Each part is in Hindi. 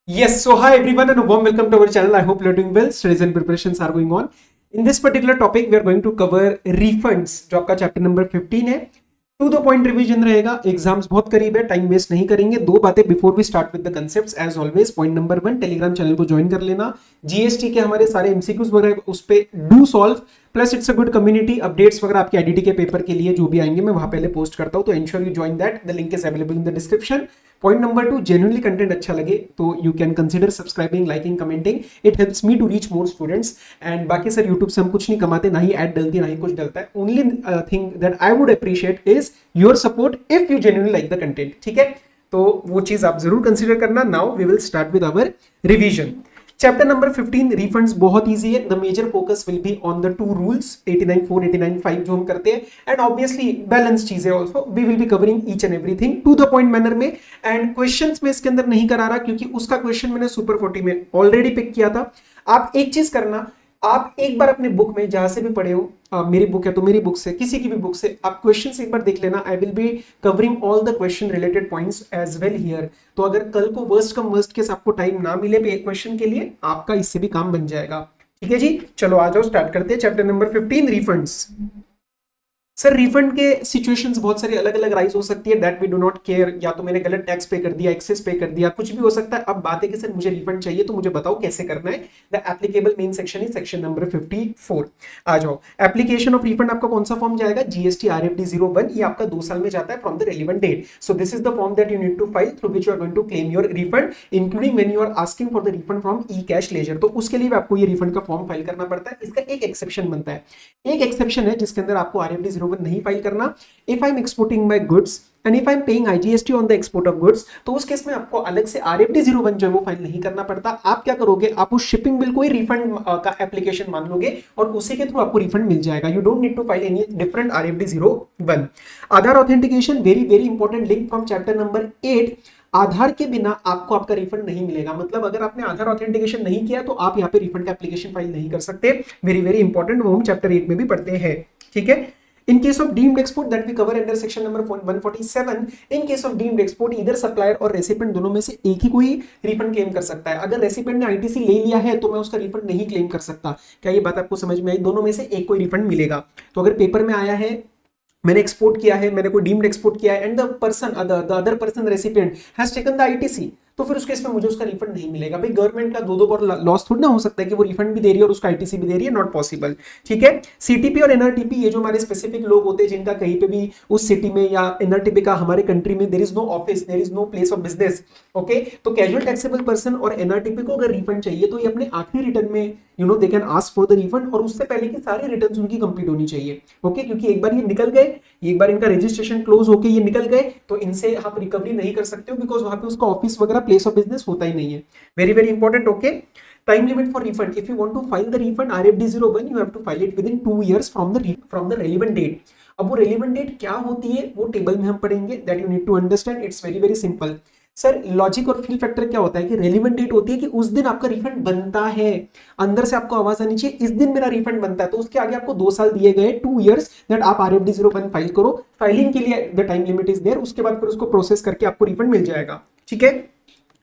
Yes, so hi everyone and a warm welcome to our channel. I hope you're doing well. Studies and preparations are going on. In this particular topic, we are going to cover refunds, जो आपका चैप्टर नंबर 15 है. टू द पॉइंट रिवीजन रहेगा. एग्जाम्स बहुत करीब है, टाइम वेस्ट नहीं करेंगे. दो बातें before we start with the concepts as always. Point number 1, Telegram channel को ज्वाइन कर लेना. जीएसटी के हमारे सारे एमसीक्यूज वगैरह उस पे do solve. Plus it's a good community. Updates वगैरह आपके आईडीटी के पेपर के लिए जो भी आएंगे मैं वहां पहले पोस्ट करता हूं, तो ensure you join that. The link is available in the description. Point number 2, genuinely content अच्छा लगे तो you can consider subscribing, liking, commenting. It helps me to reach more students. And बाकी सर यूट्यूब से हम कुछ नहीं कमाते, ना ही ऐड डलती है, ना ही कुछ डलता है. Only thing that I would appreciate is your support if you genuinely like the content. ठीक है, तो वो चीज आप जरूर कंसिडर करना. Now we will start with our revision. Chapter number 15 refunds बहुत इजी है. The major focus will be on the two rules 89.4, 89.5 जो हम करते हैं, एंड ऑब्वियसली बैलेंस चीजें also. We will be covering each and everything to the point manner में. एंड क्वेश्चंस में इसके अंदर नहीं करा रहा क्योंकि उसका क्वेश्चन मैंने सुपर 40 में ऑलरेडी पिक किया था. आप एक चीज करना, आप एक बार अपने बुक में जहां से भी पढ़े हो, मेरी बुक है तो मेरी बुक से, किसी की भी बुक से आप क्वेश्चंस एक बार देख लेना. I will be covering all the question related points as well here. तो अगर कल को वर्स्ट कम वर्स्ट केस आपको टाइम ना मिले एक क्वेश्चन के लिए, आपका इससे भी काम बन जाएगा. ठीक है जी, चलो आ जाओ, स्टार्ट करते हैं. Chapter number 15 refunds. Sir refund के सिचुएशंस बहुत सारी अलग अलग राइज हो सकती है. That we do not care. या तो मैंने गलत टैक्स पे कर दिया, एक्सेस पे कर दिया, कुछ भी हो सकता है. अब बात है कि सर मुझे रिफंड चाहिए तो मुझे बताओ कैसे करना है. The applicable main section is section number 54. आ जाओ. एप्लीकेशन ऑफ रिफंड आपका कौन सा फॉर्म जाएगा? GST RFD 01. ये आपका 2 साल में जाता है from the relevant date. So this is the form that you need to file through which you are going to claim your refund, including when you are asking for the refund from e cash ledger. तो उसके लिए आपको ये रिफंड का फॉर्म फाइल करना पड़ता है. इसका एक एक्सेप्शन बनता है. एक एक्सेप्शन है जिसके अंदर आपको RFD 01 नहीं फाइल करना. If I'm exporting my goods and if I'm paying IGST on the export of goods, तो उस केस में आपको अलग से RFD 01 जो है वो फाइल नहीं करना पड़ता. आप क्या करोगे, आप उस शिपिंग बिल को ही रिफंड का एप्लीकेशन मान लोगे और उसी के थ्रू आपको रिफंड मिल जाएगा. You don't need to file any different RFD 01. Aadhaar authentication, very very important link from chapter number 8. Aadhaar के बिना आपको आपका रिफंड नहीं मिलेगा. मतलब अगर आपने आधार ऑथेंटिकेशन नहीं किया तो आप यहाँ पे रिफंड का एप्लीकेशन फाइल नहीं कर सकते. वेरी वेरी इंपॉर्टेंट, वो हम चैप्टर 8 में भी पढ़ते हैं. ठीक है. In case of deemed export that we cover under section number 147, in case of deemed export either supplier और recipient दोनों में से एक ही कोई रिफंड क्लेम कर सकता है. अगर रेसिपेंट ने आईटीसी ले लिया है तो मैं उसका रिफंड नहीं क्लेम कर सकता. क्या ये बात आपको समझ में आई? दोनों में से एक कोई रिफंड मिलेगा. तो अगर पेपर में आया है मैंने एक्सपोर्ट किया है, मैंने कोई डीम्ड एक्सपोर्ट किया है and the person the other person recipient has taken the ITC, तो फिर उस केस में मुझे उसका रिफंड नहीं मिलेगा. भाई गवर्नमेंट का दो बार लॉस थोड़ी ना हो सकता है कि वो रिफंड भी दे रही है और उसका आईटीसी भी दे रही है. Not possible. ठीक है. सीटीपी और एनआरटीपी ये जो हमारे स्पेसिफिक लोग होते हैं जिनका कहीं पे भी उस सिटी में या एनआरटीपी का हमारे कंट्री में there is no office, there is no place of business. Okay, तो कैजुअल टैक्सेबल पर्सन और एनआरटीपी को अगर रिफंड चाहिए तो ये अपने आखिरी रिटर्न में they can ask for the refund, और उससे पहले की सारी रिटर्न्स उनकी कंप्लीट होनी चाहिए. ओके, क्योंकि एक बार ये निकल गए, एक बार इनका रजिस्ट्रेशन क्लोज होके ये निकल गए तो इनसे आप रिकवरी नहीं कर सकते हो, बिकॉज वहां पे उसका ऑफिस वगैरह प्लेस ऑफ बिजनेस होता ही नहीं है. Very very important. Okay. Time limit for refund. If you want to file the refund RFD 01 you have to file it within 2 years from the relevant date. अब वो रेलेवेंट डेट क्या होती है वो टेबल में हम पढ़ेंगे. That you need to understand. It's very very simple. Sir logic और फील फैक्टर क्या होता है कि रेलिवेंट डेट होती है कि उस दिन आपका रिफंड बनता है. अंदर से आपको आवाज आनी चाहिए इस दिन मेरा रिफंड बनता है. तो उसके आगे आपको 2 साल दिए गए, 2 इयर्स, दैट आप RFD 01 फाइल करो. फाइलिंग के लिए the time limit is there. उसके बाद फिर उसको प्रोसेस करके आपको रिफंड मिल जाएगा. ठीक है.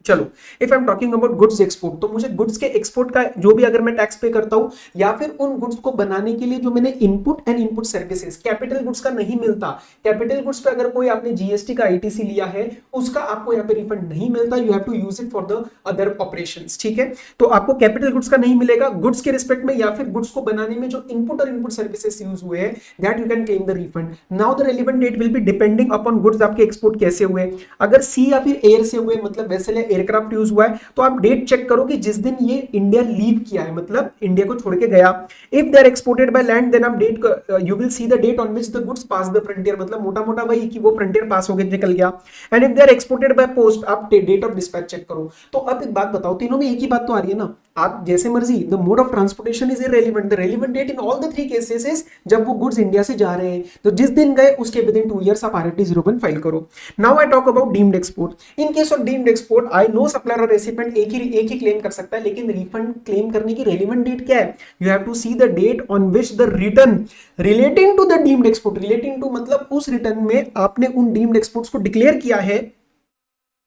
चलो, if I am talking about goods export, तो मुझे गुड्स के एक्सपोर्ट का जो भी अगर मैं टैक्स पे करता हूं या फिर उन गुड्स को बनाने के लिए जो मैंने input and input services, capital goods का नहीं मिलता. कैपिटल गुड्स पे अगर कोई आपने जीएसटी का आईटीसी लिया है उसका आपको यहाँ पे रिफंड नहीं मिलता. You have to use it for the other operations. ठीक है. तो आपको कैपिटल गुड्स का नहीं मिलेगा. गुड्स के रिस्पेक्ट में या फिर गुड्स को बनाने में जो इनपुट और इनपुट सर्विसेज यूज हुए हैं that you can claim the refund. Now the relevant date will be depending upon goods आपके एक्सपोर्ट कैसे हुए. अगर सी या फिर एयर से हुए, मतलब वेसल या एयरक्राफ्ट यूज हुआ है, तो आप डेट चेक करो कि जिस दिन ये इंडिया लीव किया है, मतलब इंडिया को छोड़ के गया. If they are exported by land then आप date you will see the date on which the goods pass the frontier. मतलब मोटा मोटा वही कि वो फ्रंटियर पास हो गया, निकल गया. And if they are exported by post आप डेट ऑफ डिस्पैच चेक करो. तो अब एक बात बताओ, तीनों में एक ही बात तो आ रही है ना. आप जैसे मर्जी, the mode of transportation is irrelevant. The relevant date in all the 3 cases is जब वो गुड्स इंडिया से जा रहे हैं. तो जिस दिन गए उसके विद इन 2 इयर्स आप RFD 01 फाइल करो. Now I talk about deemed export. In case of deemed export I know supplier और रेसिपिएंट एक ही क्लेम कर सकता है, लेकिन रिफंड क्लेम करने की रेलेवेंट डेट क्या है? You have to see the date on which the return relating to the deemed export. Relating to मतलब उस रिटर्न में आपने उन डीम्ड एक्सपोर्ट्स को डिक्लेयर किया है,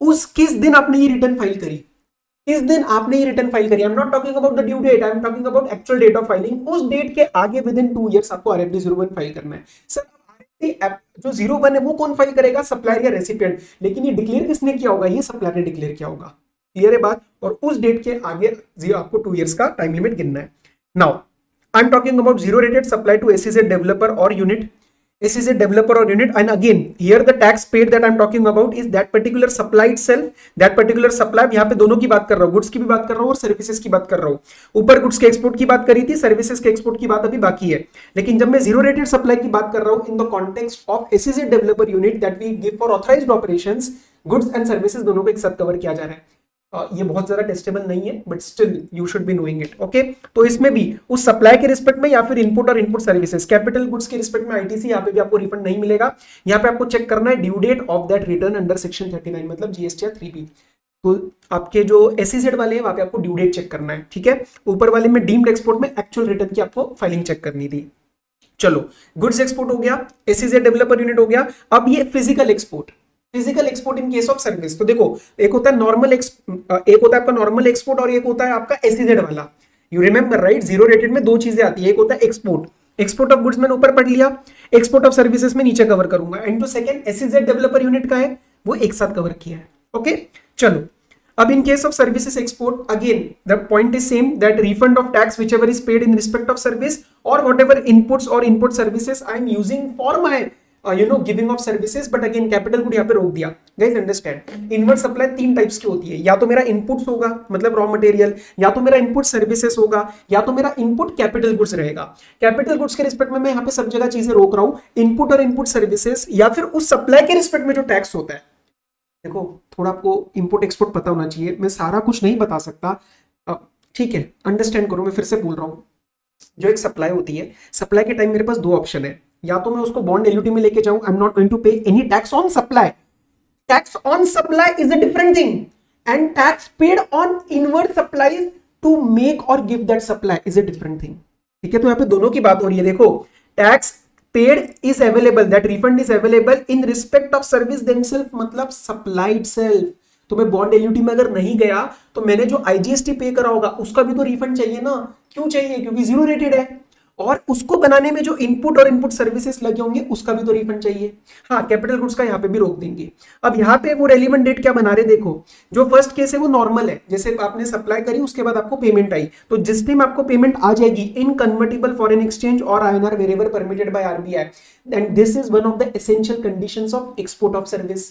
उस किस दिन आपने ये रिटर्न फाइल करी. इस दिन आपने ये रिटर्न फाइल करी, I am not talking about the due date, I am talking about actual date of filing, उस डेट के आगे विद इन 2 इयर्स आपको RFD 01 फाइल करना है। सर जो 01 है वो कौन फाइल करेगा, सप्लायर या रेसिपिएंट, लेकिन ये डिक्लेयर किसने किया होगा, ये सप्लायर ने डिक्लेयर किया होगा। क्लियर है बात, और उस डेट के आगे आपको 2 इयर्स का टाइम लिमिट गिनना है। Now I am talking about zero rated supply to SEZ developer और unit, SEZ developer or unit, and again here the tax paid that I'm talking about is that particular supply itself, that particular supply। यहाँ पे दोनों की बात कर रहा हूँ, गुड्स की भी बात कर रहा हूँ और सर्विसेज की बात कर रहा हूँ। ऊपर गुड्स के एक्सपोर्ट की बात करी थी, सर्विसेज के एक्सपोर्ट की बात अभी बाकी है, लेकिन जब मैं जीरो रेटेड सप्लाई की बात कर रहा हूँ in the context of SEZ developer unit that we give for authorised operations, goods and services दोनों को एक साथ कवर किया जा रहा है। ये बहुत ज्यादा टेस्टेबल नहीं है but still you should be knowing it. Okay, तो इसमें भी उस सप्लाई के रिस्पेक्ट में या फिर इनपुट और इनपुट सर्विसेज, कैपिटल गुड्स के रिस्पेक्ट में ITC यहाँ पे भी आपको रिफंड नहीं मिलेगा। यहाँ पे आपको चेक करना है due date of that return under section 39 मतलब GST या 3B। तो आपके जो SEZ वाले हैं वहां पे आपको ड्यू डेट चेक करना है, ठीक है। ऊपर वाले में डीम्ड एक्सपोर्ट में एक्चुअल रिटर्न की आपको फाइलिंग चेक करनी थी। चलो, गुड्स एक्सपोर्ट हो गया, SEZ डेवलपर यूनिट हो गया। अब ये physical export, physical export in case of service. तो देखो, एक होता है नॉर्मल एक होता है आपका नॉर्मल एक्सपोर्ट और एक होता है आपका SEZ वाला। You remember right, zero rated में दो चीजें आती है, एक होता है एक्सपोर्ट, एक्सपोर्ट ऑफ गुड्स मैंने ऊपर पढ़ लिया, एक्सपोर्ट ऑफ सर्विसेज में नीचे कवर करूंगा, and to second SEZ developer unit का है वो एक साथ कवर किया है। ओके, चलो अब in case of services export again the point is same, that refund of tax whichever is paid in respect of service or whatever inputs or input services I am using for my giving of services, but again capital good यहाँ पे रोक दिया। guys understand, inward supply 3 types की होती है, या तो मेरा इनपुट्स होगा मतलब रॉ मटेरियल, या तो मेरा इनपुट सर्विसेज होगा, या तो मेरा इनपुट कैपिटल गुड्स रहेगा। कैपिटल गुड्स के रिस्पेक्ट में मैं यहाँ पे सब जगह चीजें रोक रहा हूँ, इनपुट और इनपुट सर्विसेज या फिर उस सप्लाई के रिस्पेक्ट में जो टैक्स होता है। देखो, थोड़ा आपको इंपोर्ट एक्सपोर्ट पता होना चाहिए, मैं सारा कुछ नहीं बता सकता, ठीक है, अंडरस्टैंड करो। मैं फिर से बोल रहा हूँ, जो एक सप्लाई होती है, सप्लाई के टाइम मेरे पास 2 ऑप्शन है, या तो मैं उसको बॉन्ड एल्यूटी में लेके जाऊं, I am not going to pay any tax on supply, tax on supply is a different thing, and tax paid on inward supply to make और give that supply is a different thing. ठीक है, तो यहाँ पे दोनों की बात हो रही है। देखो, tax paid is available, that refund is available in respect of service themselves मतलब सप्लाई इटसेल्फ। तो मैं बॉन्ड एल्यूटी में अगर नहीं गया तो मैंने जो IGST पे करा होगा उसका भी तो रिफंड चाहिए ना। क्यों चाहिए? क्योंकि जीरो रेटेड है, और उसको बनाने में जो इनपुट और इनपुट सर्विसेज लगे होंगे उसका भी तो रिफंड चाहिए। हाँ, कैपिटल गुड्स का यहाँ पे भी रोक देंगे। अब यहाँ पे वो रेलिवेंट डेट क्या बना रहे, देखो, जो फर्स्ट केस है वो नॉर्मल है, जैसे आपने सप्लाई करी उसके बाद आपको पेमेंट आई, तो जिस टाइम आपको पेमेंट आ जाएगी इन कन्वर्टेबल फॉरेन एक्सचेंज और INR wherever permitted by RBI, and this is one of the essential conditions of export of service.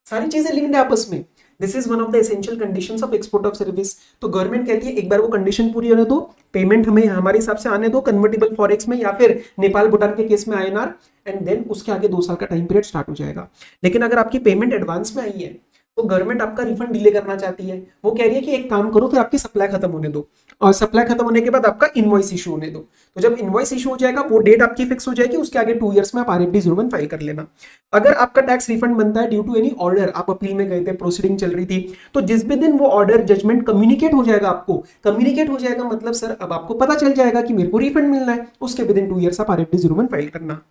सारी चीजें लिंक्ड है आपस में, this is one of the essential conditions of export of service. तो गवर्नमेंट कहती है एक बार वो कंडीशन पूरी होने दो, पेमेंट हमें हमारे हिसाब से आने दो कन्वर्टेबल फॉरेक्स में या फिर नेपाल भूटान के केस में INR, एंड देन उसके आगे 2 साल का टाइम पीरियड स्टार्ट हो जाएगा। लेकिन अगर आपकी पेमेंट एडवांस में आई है तो गवर्नमेंट आपका रिफंड डिले करना चाहती है। वो कह रही है कि एक काम करो, फिर आपकी सप्लाई खत्म होने दो, और सप्लाई खत्म होने के बाद आपका इनवॉइस इशू होने दो। तो जब इनवॉइस इशू हो जाएगा वो डेट आपकी फिक्स हो जाएगी, उसके आगे 2 इयर्स में आप RFD 01 फाइल कर लेना। अगर आपका टैक्स रिफंड बनता है ड्यू टू एनी ऑर्डर, आप अपील में गए थे, प्रोसीडिंग चल रही थी, तो जिस भी दिन वो ऑर्डर जजमेंट कम्युनिकेट हो जाएगा, आपको कम्युनिकेट हो जाएगा मतलब सर अब आपको पता चल जाएगा कि मेरे को रिफंड मिलना है, उसके विद इन 2 इयर्स आप RFD 01 फाइल करना।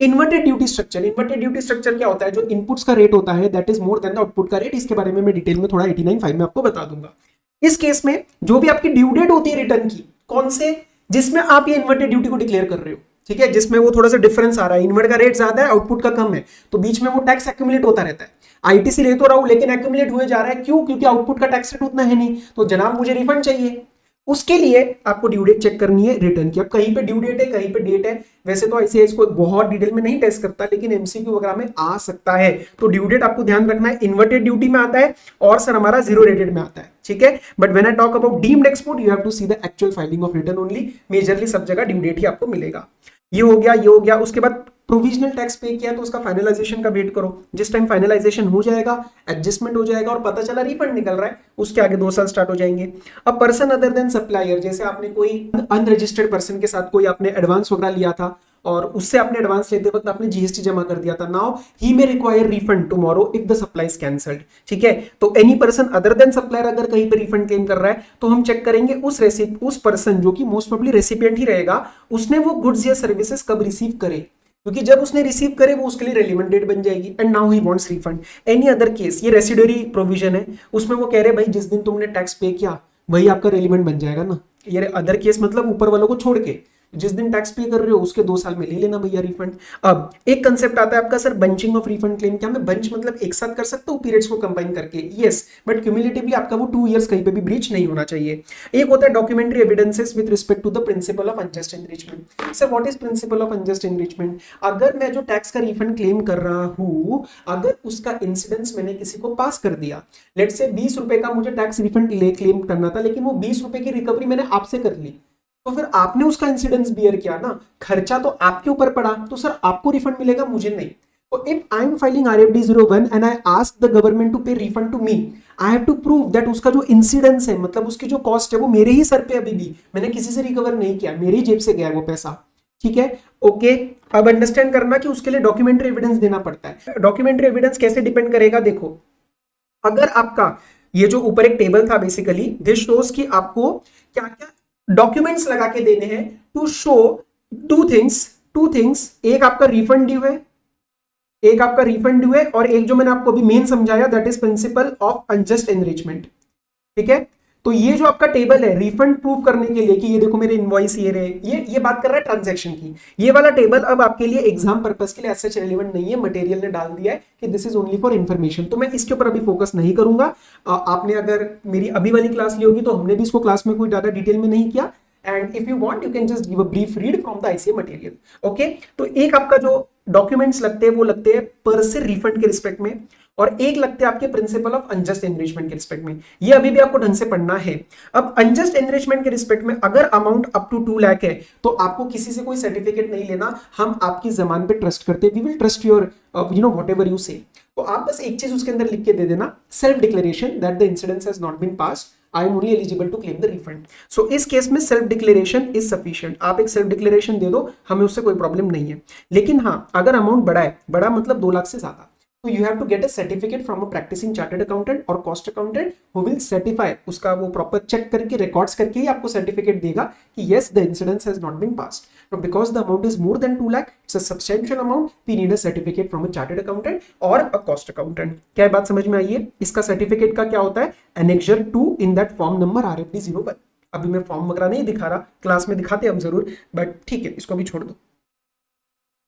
Inverted duty structure, inverted duty structure क्या होता है? जो इनपुट्स का रेट होता है that is more than the output का रेट। इसके बारे में मैं डिटेल में थोड़ा 89.5 में आपको बता दूंगा। इस केस में जो भी आपकी ड्यू डेट होती है रिटर्न की, कौन से, जिसमें आप ये इन्वर्टेड ड्यूटी को डिक्लेयर कर रहे हो, ठीक है, जिसमें वो थोड़ा सा डिफरेंस आ रहा है, इन्वर्ट का रेट ज्यादा है, आउटपुट का कम है, तो बीच में वो टैक्स एक्यूमुलेट होता रहता है। ITC ले तो रहा हूं लेकिन एक्यूमुलेट हुए जा रहा है, क्यों? क्योंकि आउटपुट का टैक्स रेट उतना है नहीं, तो जनाब मुझे रिफंड चाहिए। उसके लिए आपको ड्यू डेट चेक करनी है रिटर्न की। अब कहीं पे ड्यू डेट है, कहीं पे डेट है। वैसे तो ICAI इसको बहुत डिटेल में नहीं टेस्ट करता, लेकिन MCQ वगैरह में आ सकता है। तो ड्यू डेट आपको ध्यान रखना है, इन्वर्टेड ड्यूटी में आता है और सर हमारा जीरो रेटेड में आता है, ठीक है। But when I talk about deemed export you have to see the actual filing of return only. Majorly सब जगह ड्यू डेट ही आपको मिलेगा। ये हो गया, ये हो गया। उसके बाद प्रोविजनल टैक्स पे किया तो उसका फाइनलाइजेशन का वेट करो। जिस टाइम फाइनलाइजेशन हो जाएगा, एडजस्टमेंट हो जाएगा और पता चला रिफंड निकल रहा है, उसके आगे 2 साल स्टार्ट हो जाएंगे। अब पर्सन अदर देन सप्लायर, जैसे आपने कोई अनरजिस्टर्ड पर्सन के साथ कोई आपने एडवांस वगैरह लिया था और उससे आपने एडवांस लेते वक्त आपने GST जमा कर दिया था, now he may require refund tomorrow if the supply is cancelled, ठीक है। तो any person other than supplier अगर कहीं पर रिफंड क्लेम कर रहा है तो हम चेक करेंगे उस पर्सन जो कि मोस्ट प्रोबेबली रेसिपिएंट ही रहेगा, उसने वो गुड्स या सर्विसेज कब रिसीव करे। क्योंकि जब उसने रिसीव करे वो उसके लिए रेलिवेंट डेट बन जाएगी and now he wants refund. Any other case, ये रेसिडुअरी प्रोविजन है, उसमें वो कह रहे भाई जिस दिन तुमने टैक्स पे किया वही आपका रेलिवेंट बन जाएगा ना। ये अदर केस मतलब ऊपर वालों को छोड़ के जिस दिन टैक्स पे कर रहे हो उसके 2 साल में ले लेना भैया रिफंड। अब एक कंसेप्ट आता है आपका sir bunching of refund claim. क्या मैं बंच मतलब एक साथ कर सकता हूँ पीरियड्स को कंबाइन करके? यस, बट क्यूमुलेटिवली आपका वो 2 इयर्स कहीं पे भी ब्रीच नहीं होना चाहिए। एक होता है documentary evidences with respect to the principle of unjust enrichment. Sir what is principle of unjust enrichment? अगर मैं जो टैक्स का रिफंड क्लेम कर रहा हूँ, अगर उसका इंसिडेंस मैंने किसी को पास कर दिया, लेट्स से 20 रुपए का मुझे टैक्स रिफंड क्लेम करना था, लेकिन वो 20 रुपए की रिकवरी मैंने आपसे कर ली, तो फिर आपने उसका इंसिडेंस बियर किया ना, खर्चा तो आपके ऊपर पड़ा, तो सर आपको रिफंड मिलेगा, मुझे नहीं। तो if I am filing RFD 01 and I ask the government to pay refund to me, I have to prove that उसका जो इंसिडेंस है, मतलब उसकी जो कॉस्ट है वो मेरे ही सर पे, अभी भी मैंने किसी से रिकवर नहीं किया, मेरी ही जेब से गया वो पैसा। ठीक है, ओके। अब अंडरस्टैंड करना कि उसके लिए डॉक्यूमेंट्री एविडेंस देना पड़ता है। डॉक्यूमेंट्री एविडेंस कैसे डिपेंड करेगा? देखो, अगर आपका ये जो ऊपर एक टेबल था बेसिकली, दिस शोज कि आपको क्या क्या डॉक्यूमेंट्स लगा के देने हैं टू शो टू थिंग्स। एक आपका रिफंड ड्यू है, एक आपका रिफंड ड्यू है, और एक जो मैंने आपको अभी मेन समझाया that is principle of unjust enrichment. ठीक है, तो ये जो आपका टेबल है रिफंड प्रूव करने के लिए कि ये देखो मेरे इनवॉइस ये रहे, ये बात कर रहा है ट्रांजैक्शन की। ये वाला टेबल अब आपके लिए एग्जाम पर्पस के लिए ऐसा रेलेवेंट नहीं है, मटेरियल ने डाल दिया है कि this is only for information, तो मैं इसके ऊपर अभी फोकस नहीं करूंगा। आपने अगर मेरी अभी वाली क्लास ली होगी तो हमने भी इसको क्लास में कोई ज्यादा डिटेल में नहीं किया, and if you want you can just give a brief read from the ICA material. Okay, तो एक आपका जो डॉक्यूमेंट्स लगते हैं वो लगते हैं पर से रिफंड के रिस्पेक्ट में, और एक लगते हैं आपके प्रिंसिपल ऑफ अनजस्ट एनरिचमेंट के रिस्पेक्ट में। ये अभी भी आपको ढंग से पढ़ना है। अब अनजस्ट एनरिचमेंट के रिस्पेक्ट में अगर अमाउंट अप टू 2 लाख है तो आपको किसी से कोई सर्टिफिकेट नहीं लेना, हम आपकी जबान पे ट्रस्ट करते हैं, we will trust your whatever you say. तो आप बस एक चीज उसके अंदर लिख के दे देना, self declaration that the incidence has not been passed, I am only eligible to claim the refund. So इस केस में सेल्फ डिक्लेरेशन इज सफिशिएंट। आप एक सेल्फ डिक्लेरेशन दे दो, हमें उससे कोई प्रॉब्लम नहीं है। लेकिन हाँ, अगर अमाउंट बड़ा है, बड़ा मतलब 2 लाख से ज्यादा, तो you have to get a certificate from a practising chartered accountant और cost accountant who will certify, उसका वो प्रॉपर चेक करके रिकॉर्ड्स करके ही आपको सर्टिफिकेट देगा कि yes the incidence has not been passed. But because the amount is more than 2 lakh, it's a substantial amount, we need a certificate from a chartered accountant or a cost accountant. क्या बात समझ में आई है? इसका सर्टिफिकेट का क्या होता है? Annexure 2 in that form number RFD 01। अभी मैं फॉर्म वगैरह नहीं दिखा रहा, क्लास में दिखाते हम जरूर, बट ठीक है, इसको भी छोड़ दो।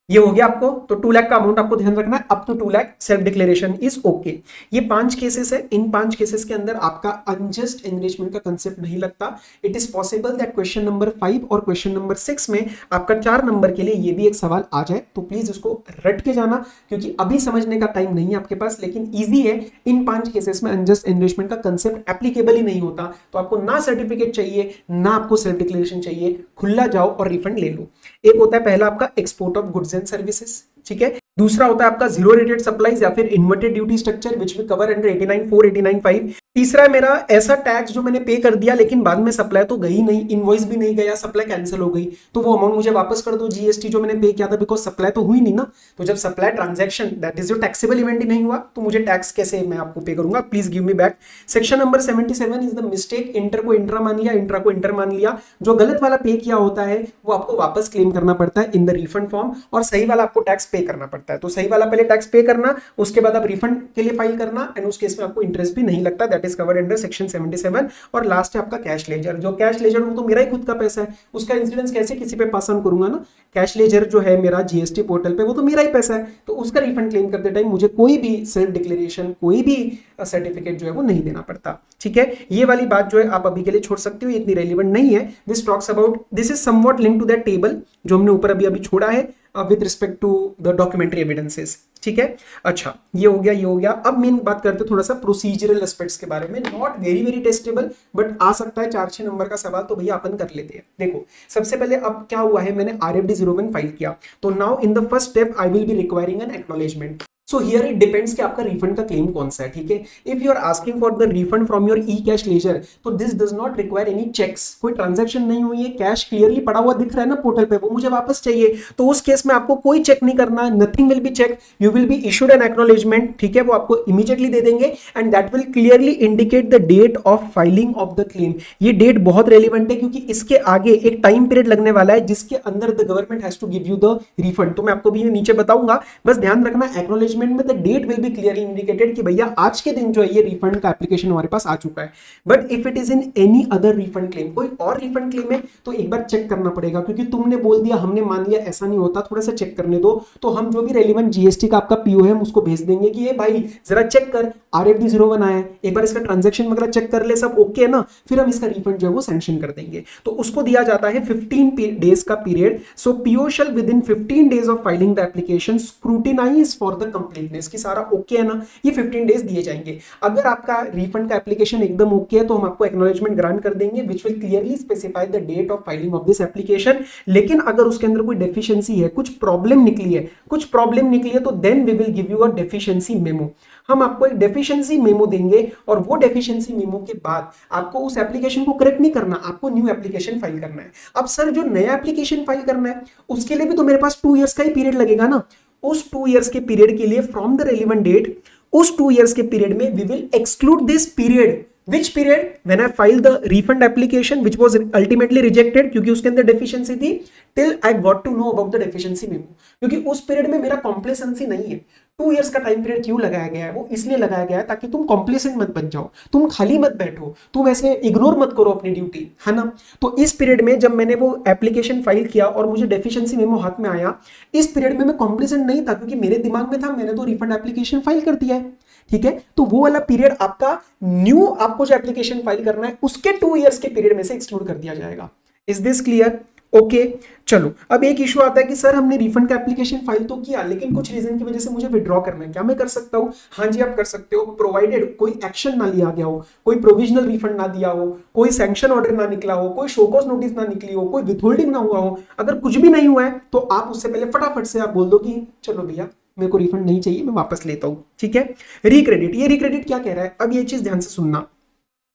ये हो गया आपको, तो 2 लाख का अमाउंट आपको ध्यान रखना है, up to 2 lakh self declaration is okay. ये 5 केसेस है, इन 5 केसेस के अंदर आपका अनजस्ट एनरिचमेंट का कंसेप्ट नहीं लगता। It is possible that question number 5 और क्वेश्चन नंबर 6 में आपका 4 नंबर के लिए ये भी एक सवाल आ जाए, तो प्लीज उसको रट के जाना, क्योंकि अभी समझने का टाइम नहीं है आपके पास, लेकिन ईजी है। इन 5 केसेस में अनजस्ट एनरिचमेंट का कंसेप्ट एप्लीकेबल ही नहीं होता, तो आपको ना सर्टिफिकेट चाहिए ना आपको सेल्फ डिक्लेरेशन चाहिए, खुला जाओ और रिफंड ले लो। एक होता है पहला आपका export of goods and services, ठीक है। दूसरा होता है आपका जीरो रेटेड सप्लाईज या फिर inverted duty structure which we cover under 89(4), 89(5). तीसरा है मेरा ऐसा टैक्स जो मैंने पे कर दिया लेकिन बाद में सप्लाई तो गई नहीं, इनवॉइस भी नहीं गया, सप्लाई कैंसिल हो गई, तो वो अमाउंट मुझे वापस कर दो, जीएसटी जो मैंने पे किया था, बिकॉज सप्लाई तो हुई नहीं ना। तो जब सप्लाई ट्रांजैक्शन दैट इज जो टैक्सेबल इवेंट ही नहीं हुआ तो मुझे टैक्स कैसे मैं आपको पे करूंगा, please give me back. Section number 77 is the mistake, inter को इंट्रा मान लिया, इंट्रा को इंटर मान लिया। जो गलत वाला पे किया होता है वो आपको वापस क्लेम करना पड़ता है इन द रिफंड फॉर्म, और सही वाला आपको टैक्स पे करना पड़ता है। तो सही वाला पहले टैक्स पे करना, उसके बाद आप रिफंड के लिए फाइल करना, एंड उस केस में आपको इंटरेस्ट भी नहीं लगता, that is covered under section 77। और लास्ट है आपका कैश लेजर। जो कैश लेजर वो तो मेरा ही खुद का पैसा है, उसका इंसिडेंस कैसे किसी पे पास ऑन करूंगा ना। कैश लेजर जो है मेरा जीएसटी पोर्टल पे, वो तो मेरा ही पैसा है, तो उसका रिफंड क्लेम करते टाइम मुझे कोई भी सेल्फ डिक्लेरेशन, कोई भी सर्टिफिकेट जो है वो नहीं देना पड़ता, ठीक है। ये वाली बात जो है आप अभी के लिए छोड़ सकते हो, ये इतनी रेलिवेंट नहीं है। This talks about, this is somewhat link to that table जो हमने ऊपर अभी छोड़ा है with respect to the documentary evidences, ठीक है। अच्छा, ये हो गया, ये हो गया। अब मेन बात करते हैं थोड़ा सा प्रोसीजरल एस्पेक्ट्स के बारे में। Not very very testable, but आ सकता है 4-6 नंबर का सवाल, तो भैया अपन कर लेते हैं। देखो सबसे पहले अब क्या हुआ है, मैंने RFD 01 फाइल किया, तो now in the first step I will be requiring N acknowledgement. So here it depends कि आपका रिफंड का क्लेम कौन सा है, ठीक है। If you are asking for the refund from your e cash ledger, तो this does not require any checks, कोई ट्रांजैक्शन नहीं हुई है, कैश क्लियरली पड़ा हुआ दिख रहा है ना पोर्टल पे, वो मुझे वापस चाहिए, तो उस केस में आपको कोई चेक नहीं करना, nothing will be check, you will be issued an acknowledgement, ठीक है, वो आपको इमीडिएटली दे देंगे and that will clearly indicate the date of filing of the claim. ये डेट बहुत रेलिवेंट है क्योंकि इसके आगे एक टाइम पीरियड लगने वाला है जिसके अंदर the government has to give you the refund. तो मैं आपको भी नीचे बताऊंगा, बस ध्यान रखना एक्नॉलेजमेंट में the date will be clearly indicated कि भैया आज के दिन जो है ये रिफंड का एप्लीकेशन हमारे पास आ चुका है। But if it is in any other refund claim, कोई और रिफंड क्लेम है, तो एक बार चेक करना पड़ेगा, क्योंकि तुमने बोल दिया हमने मान लिया, ऐसा नहीं होता, थोड़ा सा चेक करने दो। तो हम जो भी रेलिवेंट जीएसटी का आपका पीओ है हम उसको भेज देंगे कि ये भाई जरा चेक कर, RFD 01 आया है, एक बार इसका ट्रांजैक्शन वगैरह चेक कर ले, सब ओके है ना, फिर हम इसका रिफंड जो है वो सैंक्शन कर देंगे। तो उसको दिया जाता है 15 डेज का period. So PO shall within 15 days of filing the application scrutinise for the completeness, की सारा ओके है ना, ये 15 डेज दिए जाएंगे। अगर आपका रिफंड का एप्लीकेशन एकदम ओके है तो हम आपको एक्नॉलेजमेंट ग्रांट कर देंगे which will clearly specify the date of filing of this application. लेकिन अगर उसके अंदर कोई डेफिशिएंसी है, कुछ प्रॉब्लम निकली है, तो then we will give you a deficiency memo. हम आपको एक डेफिशिएंसी मेमो देंगे और वो डेफिशिएंसी मेमो के बाद आपको उस एप्लीकेशन को करेक्ट नहीं करना, आपको न्यू एप्लीकेशन फाइल करना है। अब सर जो नया एप्लीकेशन फाइल करना है उसके लिए भी तो मेरे पास 2 इयर्स का ही पीरियड लगेगा ना। उस 2 इयर्स के पीरियड के लिए फ्रॉम द रेलिवेंट डेट, उस 2 इयर्स के पीरियड में we will exclude this period. Which period? When I filed the refund application which was ultimately rejected क्योंकि उसके अंदर deficiency थी, till I got to know about the deficiency memo, क्योंकि उस पीरियड में मेरा complacency नहीं है। 2 इयर्स का टाइम पीरियड क्यों लगाया गया है? वो इसलिए लगाया गया है ताकि तुम कॉम्प्लेसेंट मत बन जाओ, तुम खाली मत बैठो, तुम ऐसे इग्नोर मत करो अपनी ड्यूटी, है ना। तो इस पीरियड में जब मैंने वो एप्लीकेशन फाइल किया और मुझे डेफिशिएंसी मेमो हाथ में आया, इस पीरियड में मैं कॉम्प्लेसेंट नहीं था क्योंकि मेरे दिमाग में था मैंने तो रिफंड एप्लीकेशन फाइल कर दिया है, ठीक है। तो वो वाला पीरियड आपका न्यू, आपको जो एप्लीकेशन फाइल करना है उसके 2 इयर्स के पीरियड में से एक्सक्लूड कर दिया जाएगा। Is this clear? ओके चलो, अब एक इशू आता है कि सर हमने रिफंड का एप्लीकेशन फाइल तो किया लेकिन कुछ रीजन की वजह से मुझे विड्रॉ करना है, क्या मैं कर सकता हूं? हाँ जी आप कर सकते हो, प्रोवाइडेड कोई एक्शन ना लिया गया हो, कोई प्रोविजनल रिफंड ना दिया हो, कोई सैंक्शन ऑर्डर ना निकला हो, कोई शोकॉज नोटिस ना निकली हो, कोई विथहोल्डिंग ना हुआ हो। अगर कुछ भी नहीं हुआ है तो आप उससे पहले फटाफट से आप बोल दो कि चलो भैया मेरे को रिफंड नहीं चाहिए, मैं वापस लेता हूं, ठीक है। रिक्रेडिट, ये रिक्रेडिट क्या कह रहा है, अब ये चीज ध्यान से सुनना।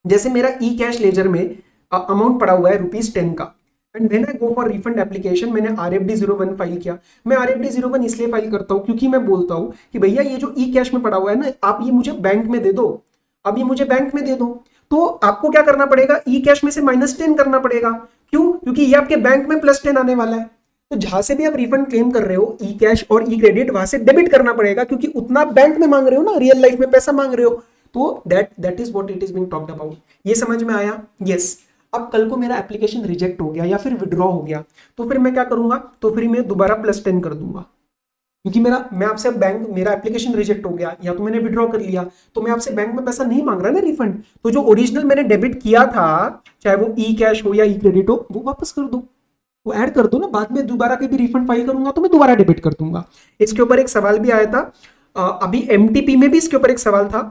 जैसे मेरा ई कैश लेजर में अमाउंट पड़ा हुआ है ₹10 का, and when I go for refund application, मैंने RFD 01 फाइल किया। मैं RFD 01 इसलिए फाइल करता हूं क्योंकि मैं बोलता हूं कि भैया ये जो ई कैश में पड़ा हुआ है ना, आप ये मुझे बैंक में दे दो, अब ये मुझे बैंक में दे दो। तो आपको क्या करना पड़ेगा, ई कैश में से -10 करना पड़ेगा। क्यों? क्योंकि ये आपके बैंक में +10 आने वाला है। तो जहां से भी आप रिफंड क्लेम कर रहे हो, ई कैश और ई क्रेडिट, वहां से डेबिट करना पड़ेगा क्योंकि उतना बैंक में मांग रहे हो ना, रियल लाइफ में पैसा मांग रहे हो। तो that is what it is being talked about. ये समझ में आया? यस। अब कल को मेरा एप्लीकेशन रिजेक्ट हो गया या फिर विड्रॉ हो गया तो फिर मैं क्या करूंगा, तो फिर मैं दोबारा +10 कर दूंगा क्योंकि मैं आपसे बैंक, मेरा एप्लीकेशन रिजेक्ट हो गया या तो मैंने विड्रॉ कर लिया, तो मैं आपसे बैंक में पैसा नहीं मांग रहा ना रिफंड। तो जो ओरिजिनल मैंने डेबिट किया था, चाहे वो ई कैश हो या ई क्रेडिट हो, वो वापस कर दो, वो ऐड कर दो ना। बाद में दोबारा कभी रिफंड फाइल करूंगा तो मैं दोबारा डेबिट कर दूंगा। इसके ऊपर एक सवाल भी आया था, अभी MTP में भी इसके ऊपर एक सवाल था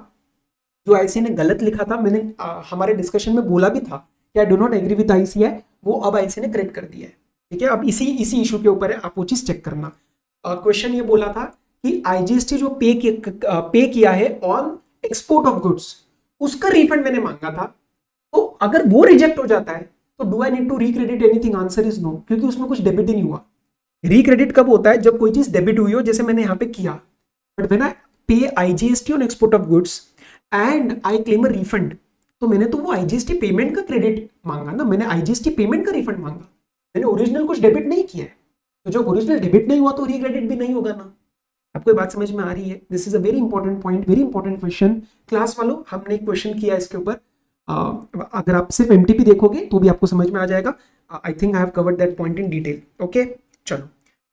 जो IC ने गलत लिखा था। मैंने हमारे डिस्कशन में बोला भी था कि I do not agree with IC है, वो अब IC ने करेक्ट कर दिया है, ठीक है। अब इसी इशू के ऊपर है, आप वो चीज चेक करना। क्वेश्चन ये बोला था कि IGST जो पे किया है ऑन एक्सपोर्ट ऑफ गुड्स, उसका रिफंड मैंने मांगा था, तो अगर वो रिजेक्ट हो जाता है तो do I need to recredit anything? Answer is no, क्योंकि उसमें कुछ डेबिट ही नहीं हुआ। रिक्रेडिट कब होता है? जब कोई चीज डेबिट हुई हो, जैसे मैंने यहाँ पे किया। बट व्हेन आई पे IGST on export of goods and I claim a refund, तो मैंने तो वो IGST पेमेंट का क्रेडिट मांगा ना, मैंने IGST पेमेंट का रिफंड मांगा, मैंने ओरिजिनल कुछ डेबिट नहीं किया है। तो जब ओरिजिनल डेबिट नहीं हुआ तो रिक्रेडिट भी नहीं होगा ना। आपको बात समझ में आ रही है? This is a very important point, very important question. Class वालों, हमने एक क्वेश्चन किया इसके ऊपर, अगर आप सिर्फ MTP देखोगे तो भी आपको समझ में आ जाएगा। I think I have covered that point in detail. Okay चलो,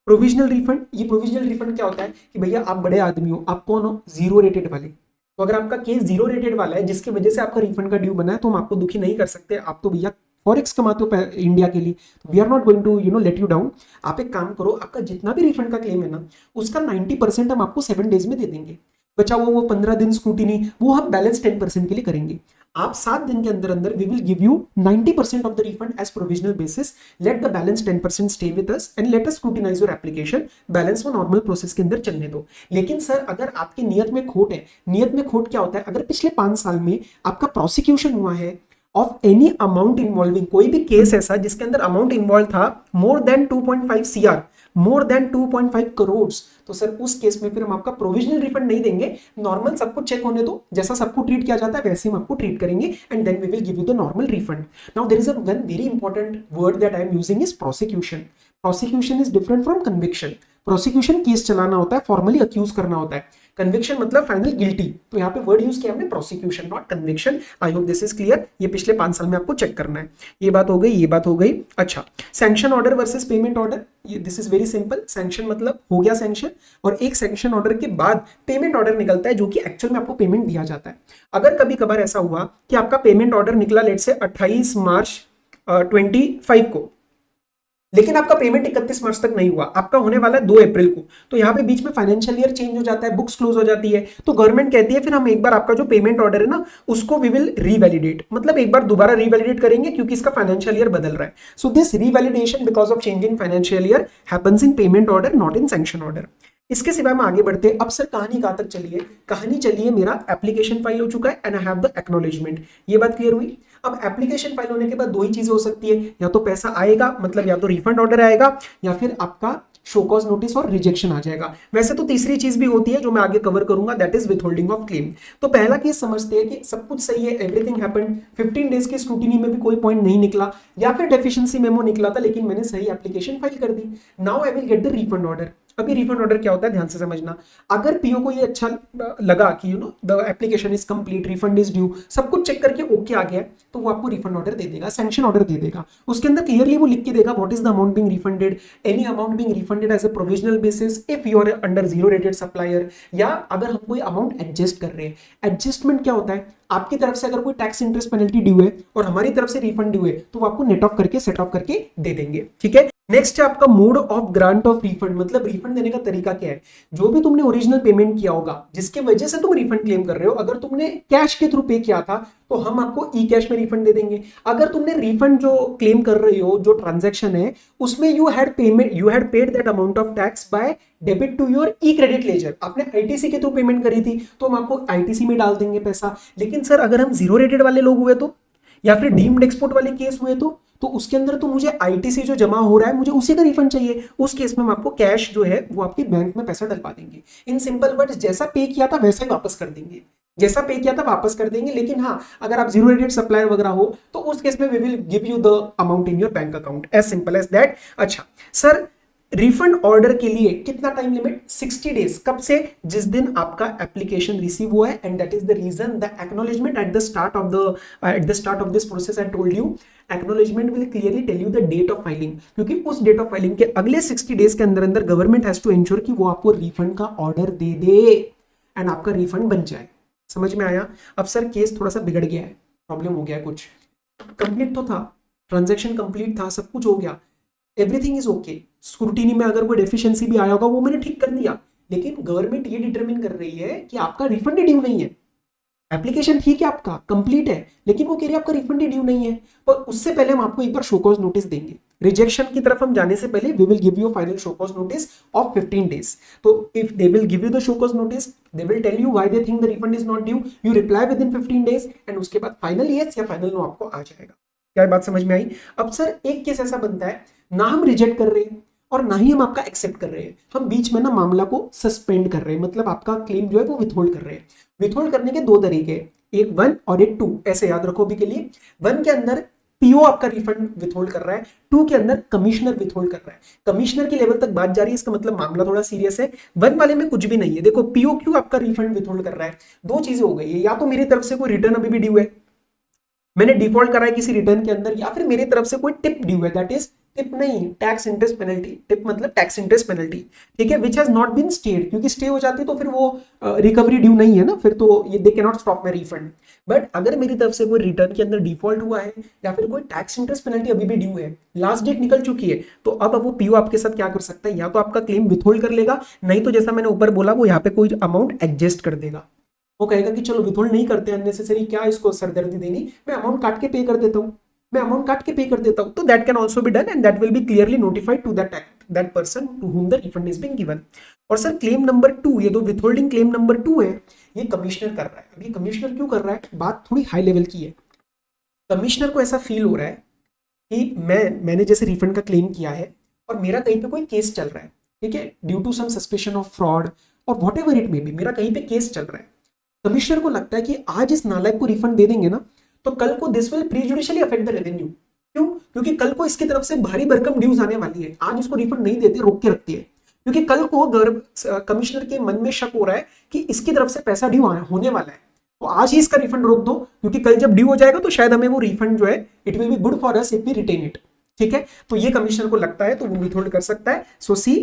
प्रोविजनल रिफंड। ये प्रोविजनल रिफंड क्या होता है कि भैया आप बड़े आदमी हो, आप कौन हो? 0 रेटेड वाले। तो अगर आपका केस 0 रेटेड वाला है जिसकी वजह से आपका रिफंड का ड्यू बना है, तो हम आपको दुखी नहीं कर सकते। आप तो भैया फॉरेक्स कमाते हो इंडिया के लिए, we are not going to let you down. आप एक काम करो, आपका जितना भी रिफंड का क्लेम है ना, उसका 90% हम आपको 7 डेज में दे देंगे। बचा वो 15 दिन स्क्रूटिनी, वो हम बैलेंस 10% के लिए करेंगे। आप 7 दिन के अंदर अंदर we will give you 90% of the refund as provisional basis, let the balance 10% stay with us and let us scrutinise your application, balance को नॉर्मल प्रोसेस के अंदर चलने दो। लेकिन सर अगर आपकी नियत में खोट है, नियत में खोट क्या होता है, अगर पिछले 5 साल में आपका प्रोसिक्यूशन हुआ है ऑफ एनी अमाउंट इन्वॉल्विंग, कोई भी केस ऐसा जिसके अंदर अमाउंट इन्वॉल्व था more than 2.5 CR, more than 2.5 crore, तो सर उस केस में फिर हम आपका प्रोविजनल रिफंड नहीं देंगे, नॉर्मल सबको चेक होने दो, जैसा सबको ट्रीट किया जाता है वैसे हम आपको ट्रीट करेंगे and then we will give you the normal refund. Now there is a one very important word that I am using is prosecution. Prosecution is different from conviction. Prosecution case चलाना होता है, फॉर्मली अक्यूज करना होता है, कन्विक्शन मतलब फाइनली गिल्टी, तो यहाँ पे वर्ड यूज किया हमने prosecution not conviction. I hope this is clear, ये पिछले 5 साल में आपको चेक करना है। ये बात हो गई, ये बात हो गई। अच्छा, sanction order versus payment order, ये this is very simple. Sanction मतलब हो गया सैंक्शन, और एक सैंक्शन ऑर्डर के बाद पेमेंट ऑर्डर निकलता है जो कि एक्चुअल में आपको पेमेंट दिया जाता है। अगर कभी कभार ऐसा हुआ कि आपका पेमेंट ऑर्डर निकला लेट से 28 मार्च 25 को, लेकिन आपका पेमेंट 31 मार्च तक नहीं हुआ, आपका होने वाला है 2 अप्रैल को, तो यहाँ पे बीच में फाइनेंशियल ईयर चेंज हो जाता है, बुक्स क्लोज हो जाती है, तो गवर्नमेंट कहती है फिर हम एक बार आपका जो पेमेंट ऑर्डर है ना उसको वी विल रीवैलिडेट, मतलब एक बार दोबारा रीवैलिडेट करेंगे क्योंकि इसका फाइनेंशियल ईयर बदल रहा है। So this revalidation because of change in financial year happens in payment order, not in sanction order. इसके सिवा में आगे बढ़ते हैं। अब सर कहानी कहां तक चली है? कहानी चली है मेरा एप्लीकेशन फाइल हो चुका है and I have the acknowledgement, ये बात क्लियर हुई। अब एप्लीकेशन फाइल होने के बाद 2 ही चीजें हो सकती है, या तो पैसा आएगा मतलब या तो रिफंड ऑर्डर आएगा, या फिर आपका शो कॉज नोटिस और रिजेक्शन आ जाएगा। वैसे तो तीसरी चीज भी होती है जो मैं आगे कवर करूंगा, दैट इज विथहोल्डिंग ऑफ क्लेम। तो पहला केस समझते हैं कि सब कुछ सही है, एवरीथिंग हैपेंड, 15 डेज की स्क्रूटिनी में भी कोई पॉइंट नहीं निकला, या फिर डेफिशिएंसी मेमो निकला था लेकिन मैंने सही एप्लीकेशन फाइल कर दी। Now I will get the refund order. अभी रिफंड ऑर्डर क्या होता है ध्यान से समझना। अगर पीओ को ये अच्छा लगा कि you know the application is complete, refund is due, सब कुछ चेक करके ओके आ गया, तो वो आपको रिफंड ऑर्डर दे देगा, सैंक्शन ऑर्डर दे देगा। उसके अंदर क्लियरली वो लिख के देगा what is the amount being refunded, any amount being refunded as a provisional basis if you are under 0 rated supplier, या अगर हम कोई अमाउंट एडजस्ट कर रहे हैं। एडजस्टमेंट क्या होता है? आपकी तरफ से अगर कोई टैक्स इंटरेस्ट पेनल्टी ड्यू है और हमारी तरफ से रिफंड ड्यू है तो वो आपको नेट ऑफ करके सेट ऑफ करके दे देंगे, ठीक है। नेक्स्ट है आपका mode of grant of refund, मतलब रिफंड देने का तरीका क्या है। जो भी तुमने ओरिजिनल पेमेंट किया होगा जिसके वजह से तुम रिफंड क्लेम कर रहे हो, अगर तुमने कैश के थ्रू पे किया था तो हम आपको ई कैश में रिफंड दे देंगे। अगर तुमने रिफंड जो क्लेम कर रहे हो, जो ट्रांजैक्शन है उसमें you had paid that amount of tax by debit to your E credit ledger, आपने आईटीसी के थ्रू पेमेंट करी थी तो हम आपको आईटीसी में डाल देंगे पैसा। लेकिन सर अगर हम 0 रेटेड वाले लोग हुए तो, या फिर डीम्ड एक्सपोर्ट वाले केस हुए तो उसके अंदर तो मुझे आईटीसी जो जमा हो रहा है मुझे उसी का रिफंड चाहिए। उस केस में हम आपको कैश जो है वो आपके बैंक में पैसा डलवा देंगे। इन सिंपल वर्ड्स, जैसा पे किया था वैसा ही वापस कर देंगे, जैसा पे किया था वापस कर देंगे। लेकिन हाँ, अगर आप 0 रेटेड सप्लायर वगैरह हो तो उस केस में we will give you the amount in your bank account, as simple as that. अच्छा सर, रिफंड ऑर्डर के लिए कितना टाइम लिमिट? 60 डेज। कब से? जिस दिन आपका एप्लीकेशन रिसीव हुआ है, and that is the reason the acknowledgement at the start of this process I told you, acknowledgement will clearly tell you the date of filing, क्योंकि उस डेट ऑफ फाइलिंग के अगले 60 डेज के अंदर अंदर गवर्नमेंट हैज टू इंश्योर कि वो आपको रिफंड का ऑर्डर दे दे एंड आपका रिफंड बन जाए। समझ में आया? अब सर केस थोड़ा सा बिगड़ गया है, प्रॉब्लम हो गया है कुछ। कंप्लीट तो था, ट्रांजैक्शन कंप्लीट था, सब कुछ हो गया, एवरीथिंग इज ओके। स्क्रूटिनी में अगर कोई डेफिशिएंसी भी आया होगा वो मैंने ठीक कर दिया, लेकिन गवर्नमेंट ये डिटरमिन कर रही है कि आपका रिफंड ड्यू नहीं है। एप्लीकेशन ठीक है, आपका कंप्लीट है, लेकिन वो कह रही है आपका रिफंड ड्यू नहीं है। और उससे पहले हम आपको एक बार शो कॉज नोटिस देंगे। रिजेक्शन की तरफ हम जाने से पहले we will give you final show cause notice of 15 days. तो if they will give you the show cause notice, they will tell you why they think the refund is not due, you reply within 15 days and उसके बाद फाइनल यस या फाइनल नो आपको आ जाएगा। क्या बात समझ में आई? अब सर एक केस ऐसा बनता है, ना हम रिजेक्ट कर रहे हैं और ना ही हम आपका एक्सेप्ट कर रहे हैं, हम बीच में ना मामला को सस्पेंड कर रहे हैं, मतलब आपका क्लेम जो है वो विथहोल्ड कर रहे हैं। विथहोल्ड करने के 2 तरीके, एक 1 और एक 2, ऐसे याद रखो अभी के लिए। 1 के अंदर पीओ आपका रिफंड विथहोल्ड कर रहा है, 2 के अंदर कमिश्नर विथहोल्ड कर रहा है। कमिश्नर की लेवल तक बात जा रही है, इसका मतलब मामला थोड़ा सीरियस है। 1 वाले में कुछ भी नहीं है। देखो पीओ क्यों आपका रिफंड विथहोल्ड कर रहा है, 2 चीजें हो गई है, या तो मेरी तरफ से कोई रिटर्न अभी भी ड्यू है, मैंने डिफॉल्ट करा है किसी रिटर्न के अंदर, या फिर मेरी तरफ से कोई टिप ड्यू है, दैट इज टिप नहीं, टैक्स इंटरेस्ट पेनल्टी। टिप मतलब टैक्स इंटरेस्ट पेनल्टी, ठीक है, which has not been stayed, क्योंकि स्टे हो जाती है तो फिर वो रिकवरी ड्यू नहीं है ना, फिर तो ये they can not stop my refund. But अगर मेरी तरफ से कोई रिटर्न के अंदर डिफॉल्ट हुआ है या फिर कोई टैक्स इंटरेस्ट पेनल्टी अभी भी ड्यू है, लास्ट डेट निकल चुकी है, तो अब वो पीओ आपके साथ क्या कर सकता है, या तो आपका क्लेम विथहोल्ड कर लेगा, नहीं तो जैसा मैंने ऊपर बोला वो यहाँ पे कोई अमाउंट एडजस्ट कर देगा। वो कहेगा कि चलो विथहोल्ड नहीं करते, अननेसेसरी क्या इसको सरदर्दी देनी, मैं अमाउंट काट के पे कर देता हूँ, मैं अमाउंट काट के पे कर देता हूँ। तो that can also be done and that will be clearly notified to that person to whom the refund is being given. और सर क्लेम नंबर 2, ये तो विथहोल्डिंग क्लेम नंबर 2 है, ये कमिश्नर कर रहा है। अब ये कमिश्नर क्यों कर रहा है, बात थोड़ी हाई लेवल की है। कमिश्नर को ऐसा फील हो रहा है कि मैंने जैसे रिफंड का क्लेम किया है और मेरा कहीं पे कोई केस चल रहा है, ठीक है, due to some suspicion of fraud और whatever it may be, मेरा कहीं पे केस चल रहा है। कमिश्नर को लगता है कि आज इस नालायक को रिफंड दे देंगे ना, तो कल को this will prejudicially affect the revenue. क्यों? क्योंकि कल को इसकी तरफ से भारी भरकम ड्यूज आने वाली है। आज इसको रिफंड नहीं देते, रोक के रखती है, क्योंकि कल को कमिश्नर के मन में शक हो रहा है कि इसकी तरफ से पैसा ड्यू होने वाला है, तो आज ही इसका रिफंड रोक दो, क्योंकि कल जब ड्यू हो जाएगा तो शायद हमें वो रिफंड जो है it will be good for us if we retain it. ठीक है, तो ये कमिश्नर को लगता है तो वो विथहोल्ड कर सकता है। So see,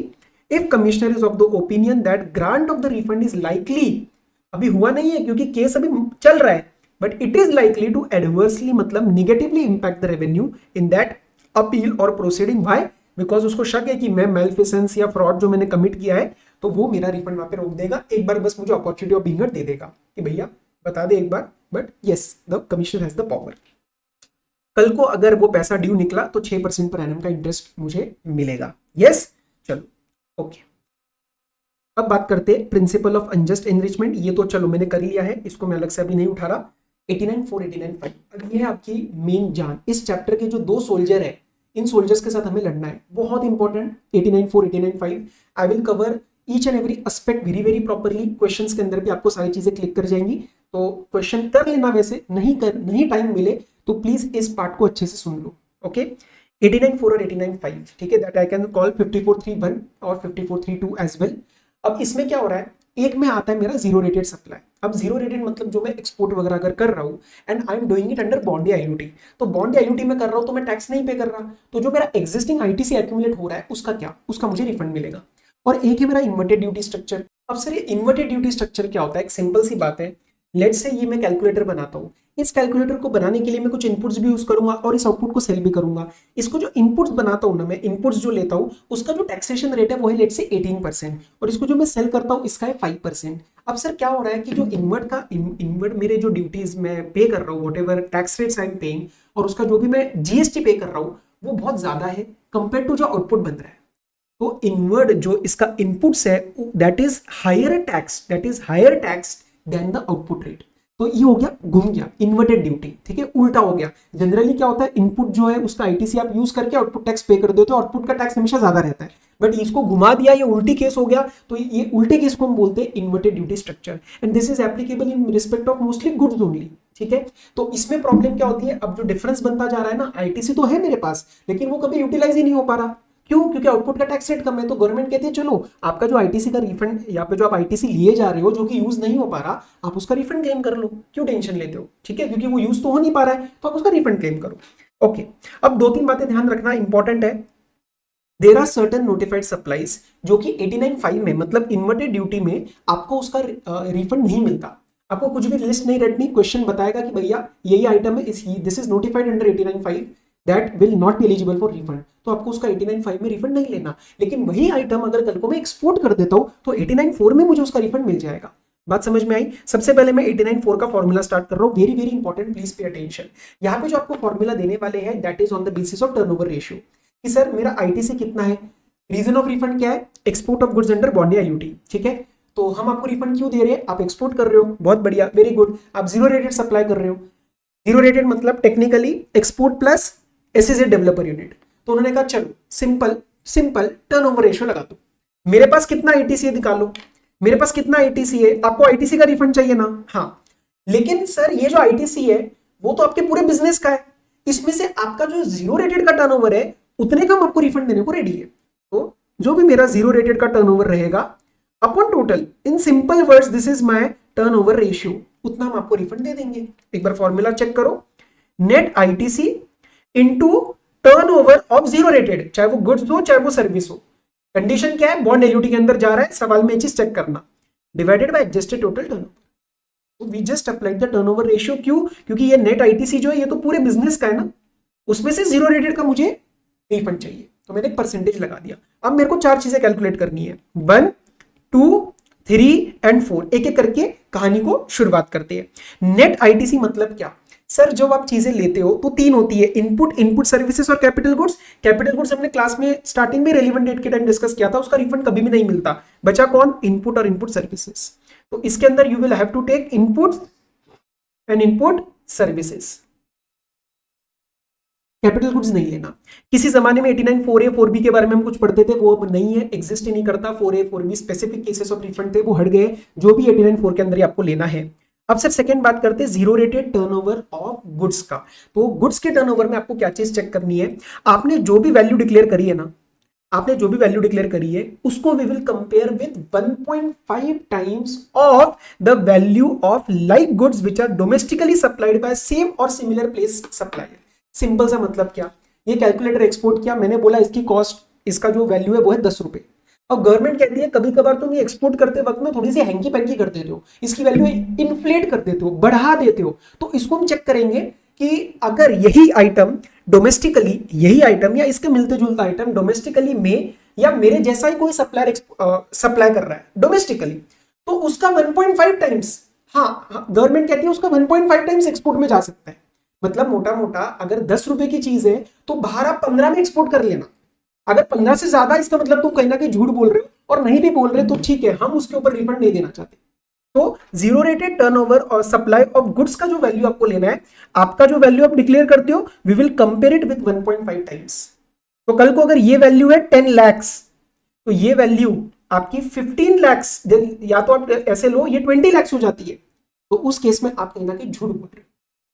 if commissioner is of the opinion that grant of the refund is likely, अभी हुआ नहीं है क्योंकि केस अभी चल रहा है, but it is likely to adversely मतलब negatively impact the revenue in that appeal और प्रोसीडिंग। व्हाई? बिकॉज उसको शक है कि मैं मेलफिसेंस या फ्रॉड जो मैंने कमिट किया है, तो वो मेरा रिफंड वहां पे रोक देगा। एक बार बस मुझे अपॉर्चुनिटी ऑफ बीइंग दे देगा कि भैया बता दे एक बार, but yes the commissioner has the power. कल को अगर वो पैसा ड्यू निकला तो 6% पर एनम का इंटरेस्ट मुझे मिलेगा। यस, चलो ओके। अब बात करते हैं प्रिंसिपल ऑफ अनजस्ट एनरिचमेंट। ये तो चलो मैंने कर लिया है, इसको मैं अलग से अभी नहीं उठा रहा। 89.4 89.5 अब ये है आपकी मेन जान। इस चैप्टर के जो 2 सोल्जर है, इन सोल्जर्स के साथ हमें लड़ना है, बहुत important. 89.4 89.5 I will cover each and every aspect very very properly. Questions के अंदर भी आपको सारी चीजें क्लिक कर जाएंगी, तो क्वेश्चन कर लेना, वैसे नहीं टाइम मिले तो प्लीज इस पार्ट को अच्छे से सुन लो। ओके, 89.4 और 89.5, ठीक है, दैट आई कैन कॉल 54.3.1 और 54.3.2 एज वेल। अब इसमें क्या हो रहा है, एक में आता है मेरा जीरो रेटेड सप्लाई। अब जीरो रेटेड मतलब जो मैं एक्सपोर्ट वगैरह अगर कर रहा हूँ and I am doing it under bond LUT, तो बॉन्डी आईयूटी में कर रहा हूँ तो मैं टैक्स नहीं पे कर रहा, तो जो मेरा एग्जिस्टिंग आईटीसी एक्यूमुलेट हो रहा है उसका क्या, उसका मुझे रिफंड मिलेगा। और एक है मेरा इन्वर्टेड ड्यूटी स्ट्रक्चर। अब सर ये इन्वर्टेड ड्यूटी स्ट्रक्चर क्या होता है, एक सिंपल सी बात है। लेट्स से ये मैं कैलकुलेटर बनाता हूँ, इस कैलकुलेटर को बनाने के लिए मैं कुछ इनपुट्स भी यूज करूंगा और इस आउटपुट को सेल भी करूंगा। इसको जो इनपुट्स बनाता हूं ना मैं, इनपुट्स जो लेता हूं उसका जो टैक्सेशन रेट है वो है लेट्स से 18%, और इसको जो मैं सेल करता हूं इसका है 5%। अब सर क्या हो रहा है कि जो इनवर्ट मेरे जो ड्यूटीज मैं पे कर रहा हूँ, what ever tax rates I am paying, और उसका जो भी मैं जीएसटी पे कर रहा हूँ वो बहुत ज्यादा है कंपेयर टू जो आउटपुट बन रहा है। तो इनवर्ट जो इसका इनपुट्स है that is higher tax than the output rate. तो ये हो गया, घूम गया इन्वर्टेड ड्यूटी, ठीक है, उल्टा हो गया। जनरली क्या होता है, इनपुट जो है उसका आईटीसी आप यूज करके आउटपुट टैक्स पे कर देते हो, आउटपुट का टैक्स हमेशा ज्यादा रहता है, बट इसको घुमा दिया, ये उल्टी केस हो गया। तो ये उल्टे केस को हम बोलते हैं inverted duty structure, and this is applicable in respect of mostly goods only. ठीक है, तो इसमें प्रॉब्लम क्या होती है, अब जो डिफरेंस बनता जा रहा है ना, आईटीसी तो है मेरे पास लेकिन वो कभी यूटिलाइज ही नहीं हो पा रहा। क्यों? क्योंकि आउटपुट का टैक्स रेट कम है। तो गवर्नमेंट कहती है चलो आपका जो आईटीसी का रिफंड, यहाँ पे जो आप आईटीसी लिए जा रहे हो जो कि यूज नहीं हो पा रहा, आप उसका रिफंड क्लेम कर लो, क्यों टेंशन लेते हो, ठीक है, क्योंकि वो यूज तो हो नहीं पा रहा है तो आप उसका रिफंड क्लेम करो। ओके, अब 2-3 बातें ध्यान रखना इंपॉर्टेंट है। There are certain notified supplies जो कि 89.5 में मतलब इन्वर्टेड ड्यूटी में आपको उसका रिफंड नहीं मिलता। आपको कुछ भी लिस्ट नहीं रटनी, क्वेश्चन बताएगा कि भैया यही आइटम है, this is notified under 89.5 that will not be eligible for refund, तो आपको उसका 89.5 में रिफंड नहीं लेना। लेकिन वही आइटम अगर कल को मैं एक्सपोर्ट कर देता हूं तो 89.4 में मुझे उसका रिफंड मिल जाएगा। बात समझ में आई? सबसे पहले मैं 89.4 का फॉर्मूला स्टार्ट कर रहा हूं, very very important, please pay attention. यहाँ पे जो आपको फॉर्मूला देने वाले हैं that is on the basis of turnover ratio, कि सर मेरा आईटीसी कितना है, रीजन ऑफ रिफंड क्या है, export of goods under bond LUT. ठीक है, तो हम आपको रिफंड क्यों दे रहे हैं, आप एक्सपोर्ट कर रहे हो, बहुत बढ़िया, वेरी गुड। आप जीरो रेटेड सप्लाई कर रहे हो, जीरो रेटेड मतलब technically export plus SEZ developer unit. तो उन्होंने कहा चलो सिंपल टर्नओवर रेशियो लगा दो, मेरे पास कितना आईटीसी है निकालो, मेरे पास कितना आईटीसी है, आपको आईटीसी का रिफंड चाहिए ना, हाँ, लेकिन सर ये जो आईटीसी है वो तो आपके पूरे बिजनेस का है, इसमें से आपका जो जीरो रेटेड का टर्नओवर है उतने का हम आपको रिफंड देने को रेडी है। तो जो भी मेरा जीरो रेटेड का टर्नओवर रहेगा upon total, in simple words this is my turnover ratio, उतना हम आपको रिफंड दे देंगे। एक बार फॉर्मूला चेक करो, net ITC into turnover of zero rated, चाहे वो गुड्स हो चाहे वो सर्विस हो। कंडीशन क्या है, बॉन्ड एल्यूटी के अंदर जा रहा है, सवाल में ये चीज चेक करना, divided by adjusted total turnover. तो we just applied the turnover ratio, क्यों? क्योंकि ये नेट आईटीसी जो है ये तो पूरे बिजनेस का है ना, उसमें से जीरो रेटेड का मुझे रिफंड चाहिए, तो मैंने एक परसेंटेज लगा दिया। अब मेरे को 4 चीजें कैलकुलेट करनी है, 1, 2, 3 and 4 एक एक करके कहानी को शुरुआत करते हैं। नेट आईटीसी मतलब क्या सर? जब आप चीजें लेते हो तो 3 होती है, इनपुट सर्विसेज और कैपिटल गुड्स। कैपिटल गुड्स हमने क्लास में स्टार्टिंग में रेलिवेंट डेट के टाइम डिस्कस किया था, उसका रिफंड कभी भी नहीं मिलता। बचा कौन? इनपुट और इनपुट सर्विसेज। तो इसके अंदर you will have to take input and input services. Capital goods नहीं लेना। किसी जमाने में 89 4A 4B के बारे में हम कुछ पढ़ते थे, वो अब नहीं है, एग्जिस्ट ही नहीं करता। 4A 4B specific cases of refund थे, वो हट गए। जो भी 89 4 के अंदर ही आपको लेना है। अब सर सेकंड बात करते हैं zero rated turnover of goods का। तो गुड्स के टर्नओवर में आपको क्या चीज चेक करनी है? आपने जो भी वैल्यू डिक्लेयर करी है ना, आपने जो भी वैल्यू डिक्लेयर करी है उसको we will compare with 1.5 times of the value of like goods which are domestically supplied by same और सिमिलर प्लेस सप्लायर। सिंपल सा मतलब क्या? ये कैलकुलेटर एक्सपोर्ट किया, मैंने बोला इसकी कॉस्ट, इसका जो वैल्यू है वो है 10 रुपए। और गवर्नमेंट कहती है कभी कभार तुम ये एक्सपोर्ट करते वक्त में थोड़ी सी हैंकी पैंकी कर देते हो, इसकी वैल्यू इन्फ्लेट कर देते हो, बढ़ा देते हो। तो इसको हम चेक करेंगे कि अगर यही आइटम डोमेस्टिकली, यही आइटम या इसके मिलते जुलता आइटम डोमेस्टिकली में या मेरे जैसा ही कोई सप्लायर सप्लाई कर रहा है डोमेस्टिकली, तो उसका 1.5 टाइम्स, हाँ गवर्नमेंट कहती है उसका 1.5 टाइम्स एक्सपोर्ट में जा सकता है। मतलब मोटा मोटा अगर 10 रुपए की चीज है तो बाहर आप 15 में एक्सपोर्ट कर लेना। अगर 15 से ज्यादा, इसका मतलब तुम कहीं ना कहीं झूठ बोल रहे हो, और नहीं भी बोल रहे तो ठीक है, हम उसके ऊपर रिफंड नहीं देना चाहते। तो जीरो रेटेड टर्नओवर और सप्लाई ऑफ गुड्स का जो वैल्यू आपको लेना है, आपका जो वैल्यू आप डिक्लेयर करते हो, we will compare it with 1.5 times. तो कल को अगर ये वैल्यू है 10 lakhs, तो ये वैल्यू आपकी 15 lakhs, या तो आप ऐसे लो ये 20 lakhs हो जाती है, तो उस केस में आप कहीं ना कहीं झूठ बोल रहे हो।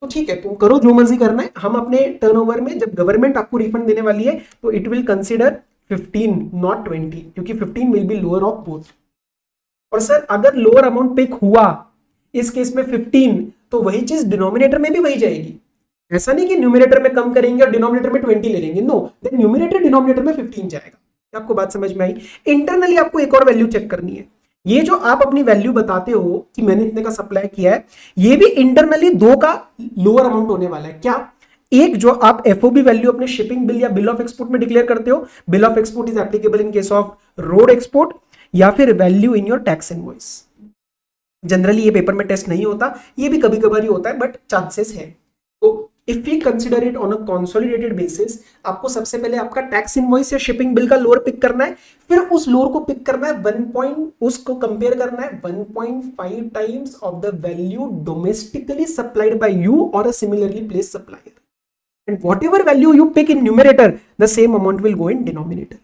तो ठीक है, तुम करो जो मर्जी करना है। हम अपने टर्नओवर में जब गवर्नमेंट आपको रिफंड देने वाली है तो इट विल कंसीडर 15 नॉट 20, क्योंकि 15 will be lower of both. और सर अगर लोअर अमाउंट पिक हुआ इस केस में 15, तो वही चीज डिनोमिनेटर में भी वही जाएगी। ऐसा नहीं कि न्यूमिनेटर में कम करेंगे और डिनोमिनेटर में 20 ले लेंगे, नो, देन न्यूमिनेटर डिनोमिनेटर में 15 जाएगा। आपको बात समझ में आई? इंटरनली आपको एक और वैल्यू चेक करनी है। ये जो आप अपनी वैल्यू बताते हो कि मैंने इतने का सप्लाई किया है, ये भी इंटरनली 2 का लोअर अमाउंट होने वाला है। क्या? एक जो आप एफओबी वैल्यू अपने शिपिंग बिल या बिल ऑफ एक्सपोर्ट में डिक्लेयर करते हो, bill of export is applicable in case of road export, या फिर value in your tax invoice. Generally ये पेपर में टेस्ट नहीं होता, ये भी कभी कभार ही होता है, बट चांसेस है। तो if we consider it on a consolidated basis, आपको सबसे पहले आपका टैक्स इनवॉइस या शिपिंग बिल का लोअर पिक करना है, फिर उस लोअर को पिक करना है उसको कंपेयर करना है 1.5 times of the value domestically supplied by you और a similarly placed supplier, and whatever value you pick in numerator the same amount will go in denominator.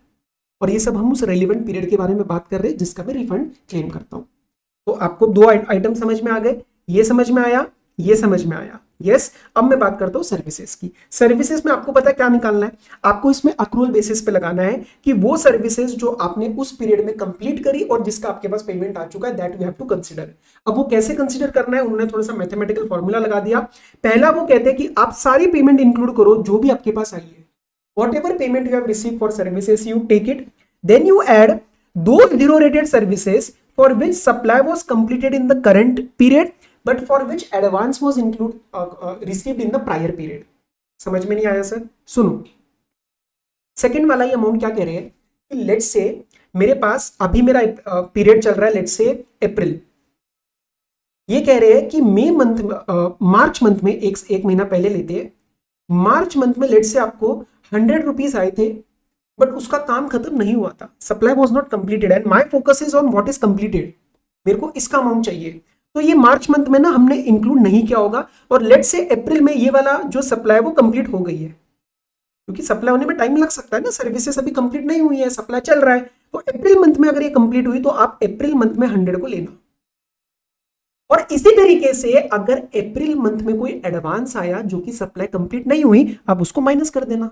और ये सब हम उस रेलिवेंट पीरियड के बारे में बात कर रहे हैं जिसका मैं रिफंड क्लेम करता हूं। तो आपको 2 आइटम समझ में आ गए, ये समझ में आया, ये समझ में आया। यस, अब मैं बात करता हूं सर्विसेज की। सर्विसेज में आपको पता है क्या निकालना है? आपको इसमें अक्रूवल बेसिस पे लगाना है कि वो सर्विसेज जो आपने उस पीरियड में कंप्लीट करी और जिसका आपके पास पेमेंट आ चुका है, that you have to consider. अब वो कैसे कंसीडर करना है, उन्होंने थोड़ा सा मैथमेटिकल फॉर्मूला लगा दिया। पहला वो कहते हैं कि आप सारी पेमेंट इंक्लूड करो जो भी आपके पास आई है। Whatever payment you have receive for services you take it, then you add those zero rated services for which supply was completed in the current period but for which advance was received in the prior period। समझ में नहीं आया सर? सुनो, सेकंड वाला ये अमाउंट क्या कह रहे हैं कि लेट्स से मेरे पास अभी मेरा पीरियड चल रहा है, लेट्स से अप्रैल। ये कह रहे हैं कि मार्च मंथ में एक महीना पहले लेते हैं, मार्च मंथ में लेट्स से आपको 100 रुपीज आए थे, बट उसका काम खत्म नहीं हुआ था, supply was not completed and my focus is on what is completed. मेरे को इसका अमाउंट चाहिए, तो ये मार्च मंथ में ना हमने इंक्लूड नहीं किया होगा, और लेट्स से अप्रैल में ये वाला जो सप्लाई वो कंप्लीट हो गई है, क्योंकि सप्लाई होने में टाइम लग सकता है ना, सर्विसेज अभी कंप्लीट नहीं हुई है, सप्लाई चल रहा है। तो अप्रैल मंथ में अगर ये कंप्लीट हुई तो आप अप्रैल मंथ में 100 को लेना। और इसी तरीके से अगर अप्रैल मंथ में कोई एडवांस आया जो कि सप्लाई कंप्लीट नहीं हुई, आप उसको माइनस कर देना।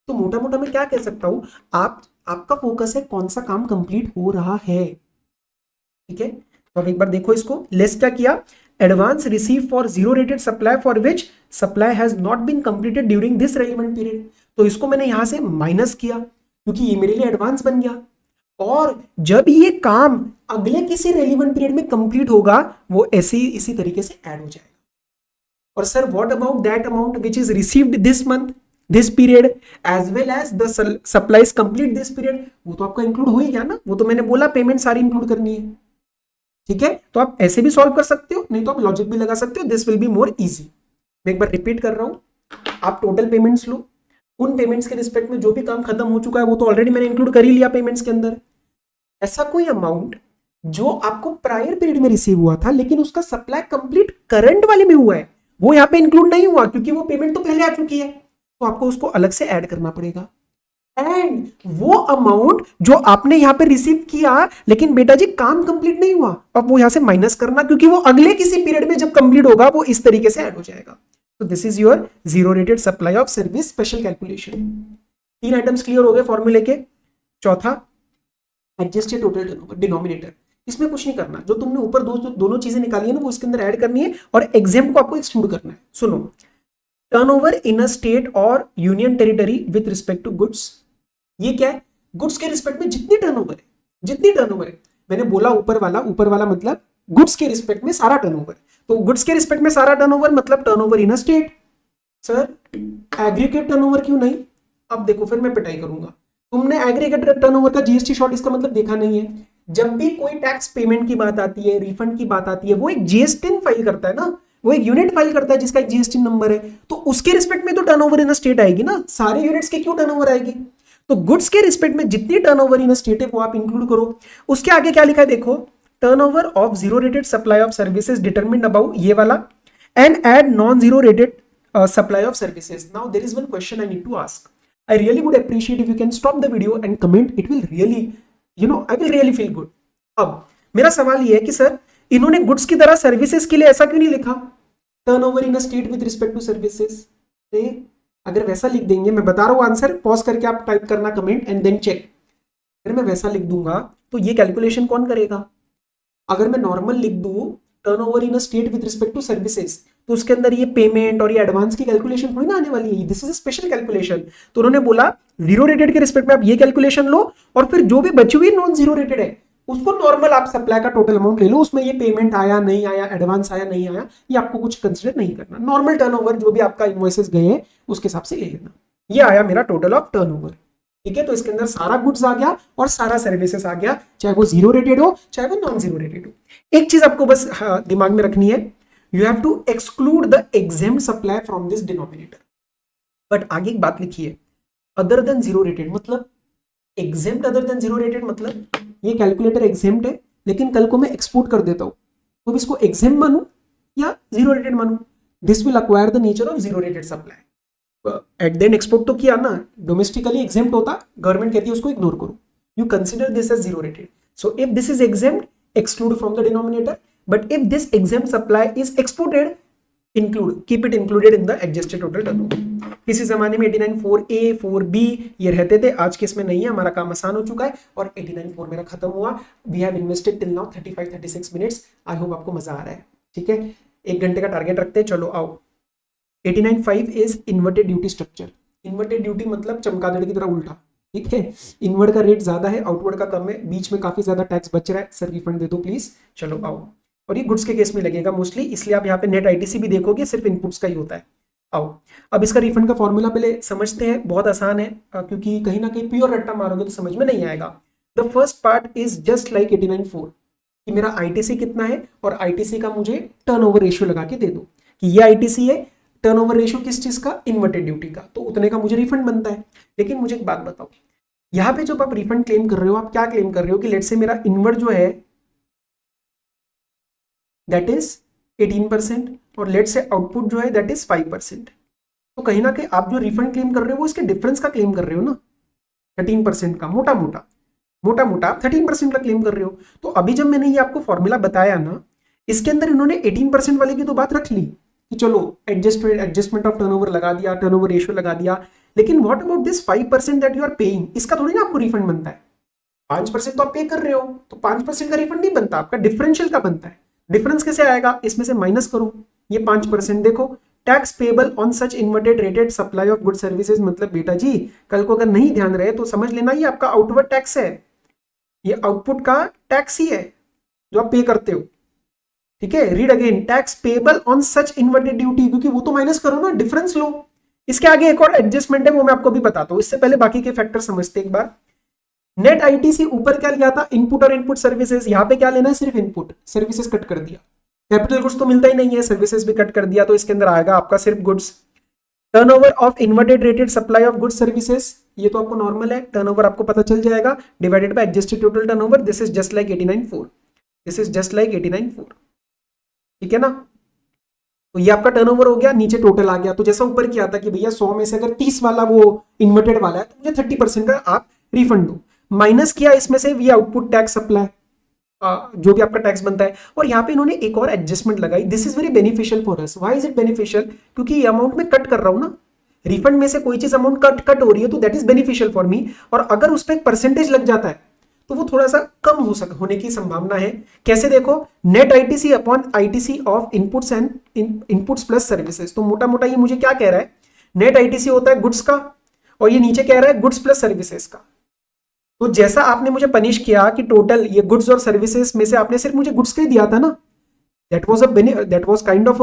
तो मोटा मोटा मैं क्या कह सकता हूं, आपका फोकस है कौन सा काम कंप्लीट हो रहा है। ठीक है, तो अब एक बार देखो इसको। लेस क्या किया, advance receive for zero rated supply for which supply has not been completed during this relevant period. तो इसको मैंने यहां से माइनस किया क्योंकि ये मेरे लिए एडवांस बन गया, और जब ये काम अगले किसी रेलिवेंट पीरियड में कंप्लीट होगा वो ऐसे ही इसी तरीके से ऐड हो जाएगा। और sir what about that amount which is received this month, this period as well as the supplies complete this period, वो तो आपका इंक्लूड हो ही गया ना, वो तो मैंने बोला पेमेंट सारी इंक्लूड करनी है। ठीक है, तो आप ऐसे भी सॉल्व कर सकते हो, नहीं तो आप लॉजिक भी लगा सकते हो, this will be more easy. मैं एक बार रिपीट कर रहा हूं, आप टोटल पेमेंट्स लो, उन पेमेंट्स के रिस्पेक्ट में जो भी काम खत्म हो चुका है वो तो ऑलरेडी मैंने इंक्लूड कर ही लिया पेमेंट्स के अंदर। ऐसा कोई अमाउंट जो आपको प्रायर पीरियड में रिसीव हुआ था लेकिन उसका सप्लाई कंप्लीट करंट वाले में हुआ है, वो यहाँ पे इंक्लूड नहीं हुआ क्योंकि वो पेमेंट तो पहले आ चुकी है, तो आपको उसको अलग से ऐड करना पड़ेगा। एंड वो अमाउंट जो आपने यहां पे रिसीव किया लेकिन बेटा जी काम कंप्लीट नहीं हुआ, अब वो यहां से माइनस करना क्योंकि वो अगले किसी पीरियड में जब कंप्लीट होगा वो इस तरीके से ऐड हो जाएगा। तो this is your zero rated supply of service special calculation. 3 items clear हो गए फॉर्मूले के। चौथा, एडजस्टेड टोटल टर्नओवर डिनोमिनेटर। इसमें कुछ नहीं करना, जो तुमने ऊपर दोनों चीजें निकाली है ना वो इसके अंदर ऐड करनी है और एग्जाम को आपको एक्सक्लूड करना है। सुनो, टर्नओवर इन अ स्टेट और union territory with respect to goods, ये क्या है? गुड्स के रिस्पेक्ट में जितनी टर्नओवर है, मैंने बोला ऊपर वाला मतलब गुड्स के रिस्पेक्ट में सारा टर्नओवर। तो गुड्स के रिस्पेक्ट में सारा टर्नओवर मतलब turnover in a state. Sir aggregate turnover क्यों नहीं? अब देखो फिर मैं पिटाई करूंगा, तुमने एग्रीगेट टर्नओवर का जीएसटी शॉर्ट इसका मतलब देखा नहीं है। जब भी कोई टैक्स पेमेंट की बात आती है, रिफंड की बात आती है, वो एक जीएसटी फाइल करता है ना, वो एक यूनिट फाइल करता है जिसका एक जीएसटी नंबर है, तो उसके रिस्पेक्ट में तो टर्नओवर इन अ स्टेट आएगी ना, सारे यूनिट्स के क्यों टर्नओवर आएगी? तो गुड्स के रिस्पेक्ट में जितनी टर्नओवर इन स्टेट है वो आप इंक्लूड करो। उसके आगे क्या लिखा है देखो, turnover of zero rated supply of services determined about ये वाला and add non zero rated supply of services. Now there is one question I need to ask, I really would appreciate if you can stop the video and comment, it will really I will really feel good. अब मेरा सवाल ये है कि सर इन्होंने गुड्स की तरह सर्विसेज के लिए ऐसा क्यों नहीं लिखा turnover in state with respect to services? अगर वैसा लिख देंगे, मैं बता रहा हूं आंसर, पॉज करके आप टाइप करना कमेंट एंड देन चेक। अगर मैं वैसा लिख दूंगा तो ये कैलकुलेशन कौन करेगा? अगर मैं नॉर्मल लिख दूं turnover in a state with respect to services, तो उसके अंदर ये पेमेंट और ये एडवांस की कैलकुलेशन थोड़ी ना आने वाली है, this is a special calculation. तो उन्होंने बोला जीरो रेटेड के रिस्पेक्ट में आप ये कैलकुलेशन लो और फिर जो भी बची हुई नॉन जीरो रेटेड है उसको नॉर्मल आप सप्लाई का टोटल अमाउंट ले लो, उसमें ये पेमेंट आया नहीं आया, एडवांस आया नहीं आया, ये आपको कुछ कंसिडर नहीं करना। नॉर्मल टर्नओवर जो भी आपका इनवॉइसेस गए हैं उसके हिसाब से ले लेना। ये आया मेरा टोटल ऑफ टर्नओवर, ठीक है। तो इसके अंदर सारा गुड्स आ गया और सारा सर्विसेज आ गया, चाहे वो जीरो रेटेड हो चाहे वो नॉन जीरो रेटेड हो। एक चीज आपको बस दिमाग में रखनी है, you have to exclude the exempt supply from this denominator. But आगे एक बात लिखी है, अदर देन जीरो रेटेड मतलब exempt other than zero rated मतलब ये कैलकुलेटर एग्जेम्प्ट है लेकिन कल को मैं एक्सपोर्ट कर देता हूं तो इसको एग्जेम्प्ट मानूं या जीरो रेटेड मानूं, this will acquire the nature of zero rated supply. At then export तो किया ना, डोमेस्टिकली एग्जेम्प्ट होता, गवर्नमेंट कहती है उसको इग्नोर करो, you consider this as zero rated. So if this is exempt, exclude from the denominator, but if this exempt supply is exported, include, keep it included in the adjusted total turnover. किसी जमाने में 89(4)A 4B ये रहते थे, आज के इसमें नहीं है, हमारा काम आसान हो चुका है और 89(4) मेरा खत्म हुआ। We have invested till now 35-36 minutes. I hope आपको मजा आ रहा है, ठीक है। 1 घंटे का टारगेट रखते हैं, चलो आओ। 89(5) is inverted duty structure. Inverted duty मतलब चमगादड़ की तरह उल्टा, ठीक है। इनवर्ड का रेट ज्यादा है, आउटवर्ड का कम है, बीच में काफी ज्यादा टैक्स बच रहा है, सर रिफंड दे दो प्लीज। चलो आओ, और ये गुड्स के केस में लगेगा मोस्टली, इसलिए आप यहाँ पे नेट आईटीसी भी देखोगे, सिर्फ इनपुट्स का ही होता है। आओ अब इसका रिफंड का फॉर्मूला पहले समझते हैं, बहुत आसान है, क्योंकि कहीं ना कहीं प्योर रट्टा मारोगे तो समझ में नहीं आएगा। The first part is just like 89(4) कि मेरा आईटीसी कितना है और आईटीसी का मुझे टर्नओवर रेशियो लगा के दे दो कि ये आईटीसी है, टर्नओवर रेशियो किस चीज का, इन्वर्टेड ड्यूटी का, तो उतने का मुझे रिफंड बनता है। लेकिन मुझे एक बात बताओ, यहाँ पे जब आप रिफंड क्लेम कर रहे हो, आप क्या क्लेम कर रहे हो कि लेट से मेरा इनवर्ड जो है दैट इज 18% और लेट से आउटपुट जो है दैट इज 5%। तो कहीं ना कहीं आप जो रिफंड क्लेम कर रहे हो वो इसके डिफरेंस का क्लेम कर रहे हो ना, 13% का, मोटा मोटा आप 13% का क्लेम कर रहे हो। तो अभी जब मैंने ये आपको फॉर्मूला बताया ना, इसके अंदर इन्होंने 18% वाले की तो बात रख ली कि चलो एडजस्टमेंट ऑफ टर्नओवर लगा दिया, टर्नओवर रेशियो लगा दिया, लेकिन what about this 5% that you are paying, इसका थोड़ी ना आपको रिफंड बनता है। 5% तो आप पे कर रहे हो, तो 5% का रिफंड नहीं बनता, आपका डिफरेंशियल का बनता है। डिफरेंस कैसे आएगा, इसमें से माइनस करो ये 5%, देखो tax payable on such inverted rated supply of good services, मतलब बेटा जी कल को अगर नहीं ध्यान रहे तो समझ लेना ये आपका आउटवर्ड टैक्स है, ये आउटपुट का टैक्स ही है जो आप पे करते हो, ठीक है। Read again, tax payable on such inverted duty, क्योंकि वो तो माइनस करो ना, डिफरेंस लो। इसके आगे एक और एडजस्टमेंट है, वो मैं आपको भी बताता हूं, इससे पहले बाकी के फैक्टर समझते एक बार। नेट आईटीसी ऊपर क्या लिया था, इनपुट और इनपुट सर्विसेज, यहाँ पे क्या लेना है, सिर्फ इनपुट, सर्विसेज कट कर दिया, कैपिटल गुड्स तो मिलता ही नहीं है, सर्विसेज भी कट कर दिया, तो इसके अंदर आएगा आपका सिर्फ goods. Turnover of inverted rated supply of goods services, ये तो आपको नॉर्मल है, टर्नओवर आपको पता चल जाएगा, divided by adjusted total turnover, this is just like 89.4, this is just like 89.4, ठीक है ना। तो ये आपका टर्नओवर हो गया, नीचे टोटल आ गया। तो जैसा ऊपर किया था कि भैया 100 में से अगर 30 वाला वो इन्वर्टेड वाला है तो मुझे 30% का आप रिफंड दो, माइनस किया इसमें से वी आउटपुट टैक्स सप्लाई, जो भी आपका टैक्स बनता है, और यहाँ पे इन्होंने एक और एडजस्टमेंट लगाई, this is very beneficial for us. Why is it beneficial, क्योंकि ये अमाउंट में कट कर रहा हूं ना, रिफंड में से कोई चीज अमाउंट कट हो रही है, तो that is beneficial for me, और अगर उस पर एक परसेंटेज लग जाता है तो वो थोड़ा सा कम होने की संभावना है। कैसे देखो, net ITC upon ITC of inputs and inputs plus services, तो मोटा मोटा ये मुझे क्या कह रहा है, नेट आईटीसी होता है गुड्स का, और ये नीचे कह रहा है गुड्स प्लस सर्विसेज का। तो जैसा आपने मुझे पनिश किया कि टोटल ये गुड्स और सर्विसेज में से आपने सिर्फ मुझे गुड्स का ही दिया था ना, that was kind of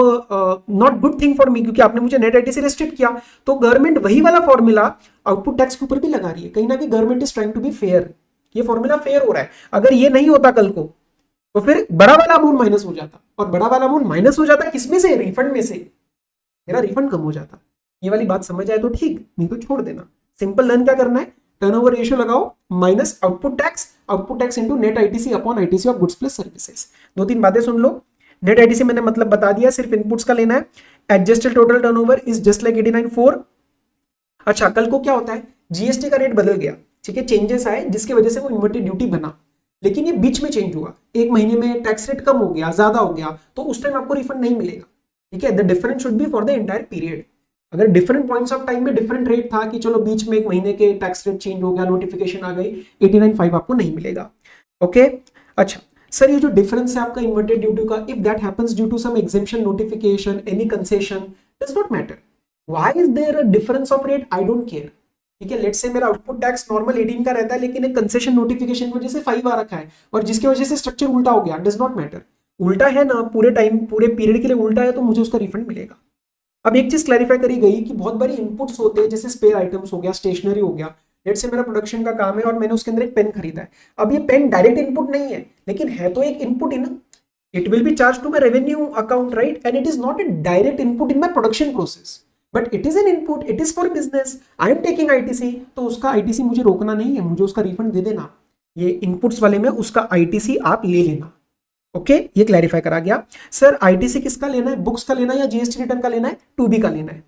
not good thing for me, क्योंकि आपने मुझे नेट आईटीसी रेस्ट्रिक्ट किया। तो गवर्नमेंट वही वाला फॉर्मूला आउटपुट टैक्स के ऊपर भी लगा रही है, कहीं ना कहीं government is trying to be fair, ये फॉर्मूला फेयर हो रहा है। अगर ये नहीं होता कल को तो फिर बड़ा वाला अमाउंट माइनस हो जाता, और बड़ा वाला अमाउंट माइनस हो जाता किसमें से, रिफंड में से, मेरा रिफंड कम हो जाता। ये वाली बात समझ आए तो ठीक, नहीं तो छोड़ देना। सिंपल लर्न क्या करना है, टर्नओवर रेशियो लगाओ minus output tax into net ITC upon ITC of goods plus services. दो तीन बातें सुन लो। नेट आईटीसी मैंने मतलब बता दिया, सिर्फ इनपुट्स का लेना है। Adjusted total turnover is just like 89.4। अच्छा, कल को क्या होता है, जीएसटी का रेट बदल गया, ठीक है, चेंजेस आए जिसकी वजह से वो इन्वर्टेड ड्यूटी बना, लेकिन ये बीच में चेंज हुआ, एक महीने में टैक्स रेट कम हो गया, ज्यादा हो गया, तो उस टाइम आपको रिफंड नहीं मिलेगा, ठीक है। The difference should be for the entire period. अगर डिफरेंट पॉइंट्स ऑफ टाइम में डिफरेंट रेट था कि चलो बीच में एक महीने के टैक्स रेट चेंज हो गया, नोटिफिकेशन आ गई, 89.5 आपको नहीं मिलेगा, ओके। अच्छा सर, ये जो डिफरेंस है आपका इन्वर्टेड ड्यूटी का, if that happens due to some exemption, notification, any concession, does not matter. Why is there a difference of rate, I don't care, ठीक है। लेट्स से मेरा आउटपुट टैक्स नॉर्मल 18 का रहता है, लेकिन एक कंसेशन नोटिफिकेशन की वजह से 5 आ रखा है, और जिसकी वजह से स्ट्रक्चर उल्टा हो गया, डज नॉट मैटर। उल्टा है ना, पूरे टाइम पूरे पीरियड के लिए उल्टा है, तो मुझे उसका रिफंड मिलेगा। अब एक चीज क्लैरिफाई करी गई कि बहुत बारी इनपुट्स होते हैं, जैसे स्पेयर आइटम्स हो गया, स्टेशनरी हो गया। लेट्स से मेरा प्रोडक्शन का काम है और मैंने उसके अंदर एक पेन खरीदा है। अब ये पेन डायरेक्ट इनपुट नहीं है, लेकिन है तो एक इनपुट ही ना, it will be charge to my revenue account, right, and it is not a direct input in my production process, but it is an input, it is for business, I am taking ITC, तो उसका आईटीसी मुझे रोकना नहीं है, मुझे उसका रिफंड दे देना। ये इनपुट्स वाले में उसका आईटीसी आप ले लेना, ओके। ये क्लैरिफाई करा गया। सर आईटीसी किसका लेना है, बुक्स का लेना है या जीएसटी रिटर्न का लेना है, टू बी का लेना है,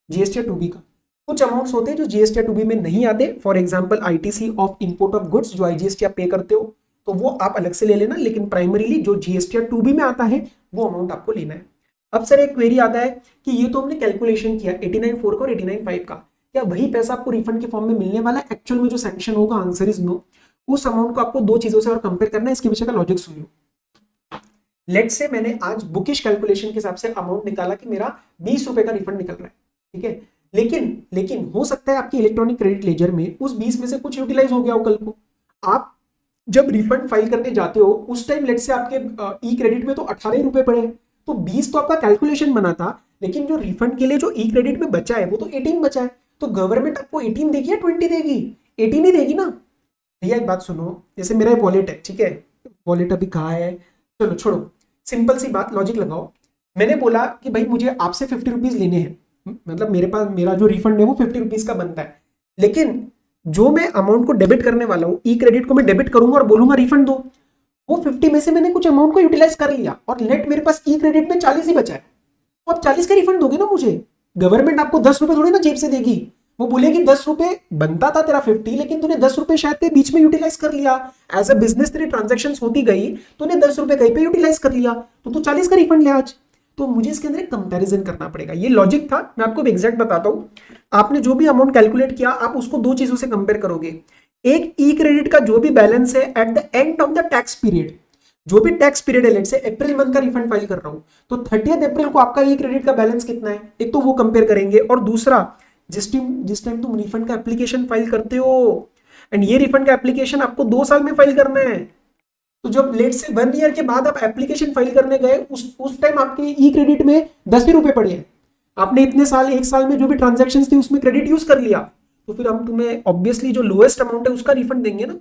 जीएसटी या टू बी का। कुछ अमाउंट्स होते हैं जो जीएसटी या टू बी में नहीं आते, for example ITC of import of goods, जो आईजीएसटी आप पे करते हो, तो वो आप अलग से ले लेना, लेकिन प्राइमरीली जो जीएसटी या टू बी में आता है वो अमाउंट आपको लेना है। अब सर एक क्वेरी आता है कि ये तो हमने कैलकुलेशन किया 89.4 का और 89.5 का, क्या वही पैसा आपको रिफंड के फॉर्म में मिलने वाला है एक्चुअल में जो सैंक्शन होगा, आंसर इज नो। उस अमाउंट को आपको दो चीजों से और कंपेयर करना है, इसके पीछे का logic soon low. Let's say मैंने आज बुकिश कैलकुलेशन के हिसाब से अमाउंट निकाला कि मेरा 20 रुपए का रिफंड निकल रहा है, ठीक है, लेकिन हो सकता है आपकी इलेक्ट्रॉनिक क्रेडिट लेजर में उस 20 में से कुछ यूटिलाइज हो गया हो। कल को आप जब रिफंड फाइल करने जाते हो उस टाइम लेट्स से आपके ई क्रेडिट में तो 18 रुपए पड़े, तो 20 तो आपका कैलकुलेशन बना था, लेकिन जो रिफंड के लिए जो ई क्रेडिट में बचा है वो तो 18 बचा है, तो गवर्नमेंट आपको 18 देगी या 20 देगी, 18 ही देगी ना। भैया एक बात सुनो, जैसे मेरा वॉलेट है, ठीक है, वॉलेट अभी कहाँ है, चलो छोड़ो, सिंपल सी बात, लॉजिक लगाओ। मैंने बोला कि भाई मुझे आपसे 50 रुपीज लेने हैं, मतलब मेरे पास मेरा जो रिफंड है वो 50 रुपीज का बनता है, लेकिन जो मैं अमाउंट को डेबिट करने वाला हूँ, ई क्रेडिट को मैं डेबिट करूंगा और बोलूंगा रिफंड दो, वो 50 में से मैंने कुछ अमाउंट को यूटिलाइज कर लिया और नेट मेरे पास ई क्रेडिट में 40 ही बचा है, तो आप 40 का रिफंड दोगे ना मुझे। गवर्नमेंट आपको 10 रुपए थोड़ी ना जेब से देगी, वो बोलेगी 10 रुपए बनता था तेरा 50, लेकिन तूने 10 रुपए शायद के बीच में यूटिलाइज कर लिया, एज अ बिजनेस तेरी ट्रांजेक्शन होती गई, तूने 10 रुपए कहीं पे यूटिलाइज कर लिया, तो तू 40 का रिफंड ले आज। तो मुझे इसके अंदर एक कंपैरिजन करना पड़ेगा, ये लॉजिक था। मैं आपको एग्जैक्ट बताता हूँ, आपने जो भी अमाउंट कैलकुलेट किया आप उसको दो चीजों से कंपेयर करोगे। एक ई क्रेडिट का जो भी बैलेंस है at the end of the tax period, जो भी टैक्स पीरियड है, लेट्स से अप्रैल मंथ का रिफंड फाइल कर रहा हूं, तो 30 अप्रैल को आपका ई क्रेडिट का बैलेंस कितना है, एक तो वो कंपेयर करेंगे, और दूसरा जिस टाइम तुम रिफंड का एप्लीकेशन फाइल करते हो, एंड ये रिफंड का एप्लीकेशन आपको 2 साल में फाइल करना है, तो जब लेट से 1 ईयर के बाद आप एप्लीकेशन फाइल करने गए उस टाइम आपके ई क्रेडिट में 10 ही रुपए पड़े हैं, आपने इतने साल 1 साल में जो भी ट्रांजेक्शन थी उसमें क्रेडिट यूज कर लिया, तो फिर हम तुम्हें ऑब्वियसली जो लोएस्ट अमाउंट है उसका रिफंड देंगे ना।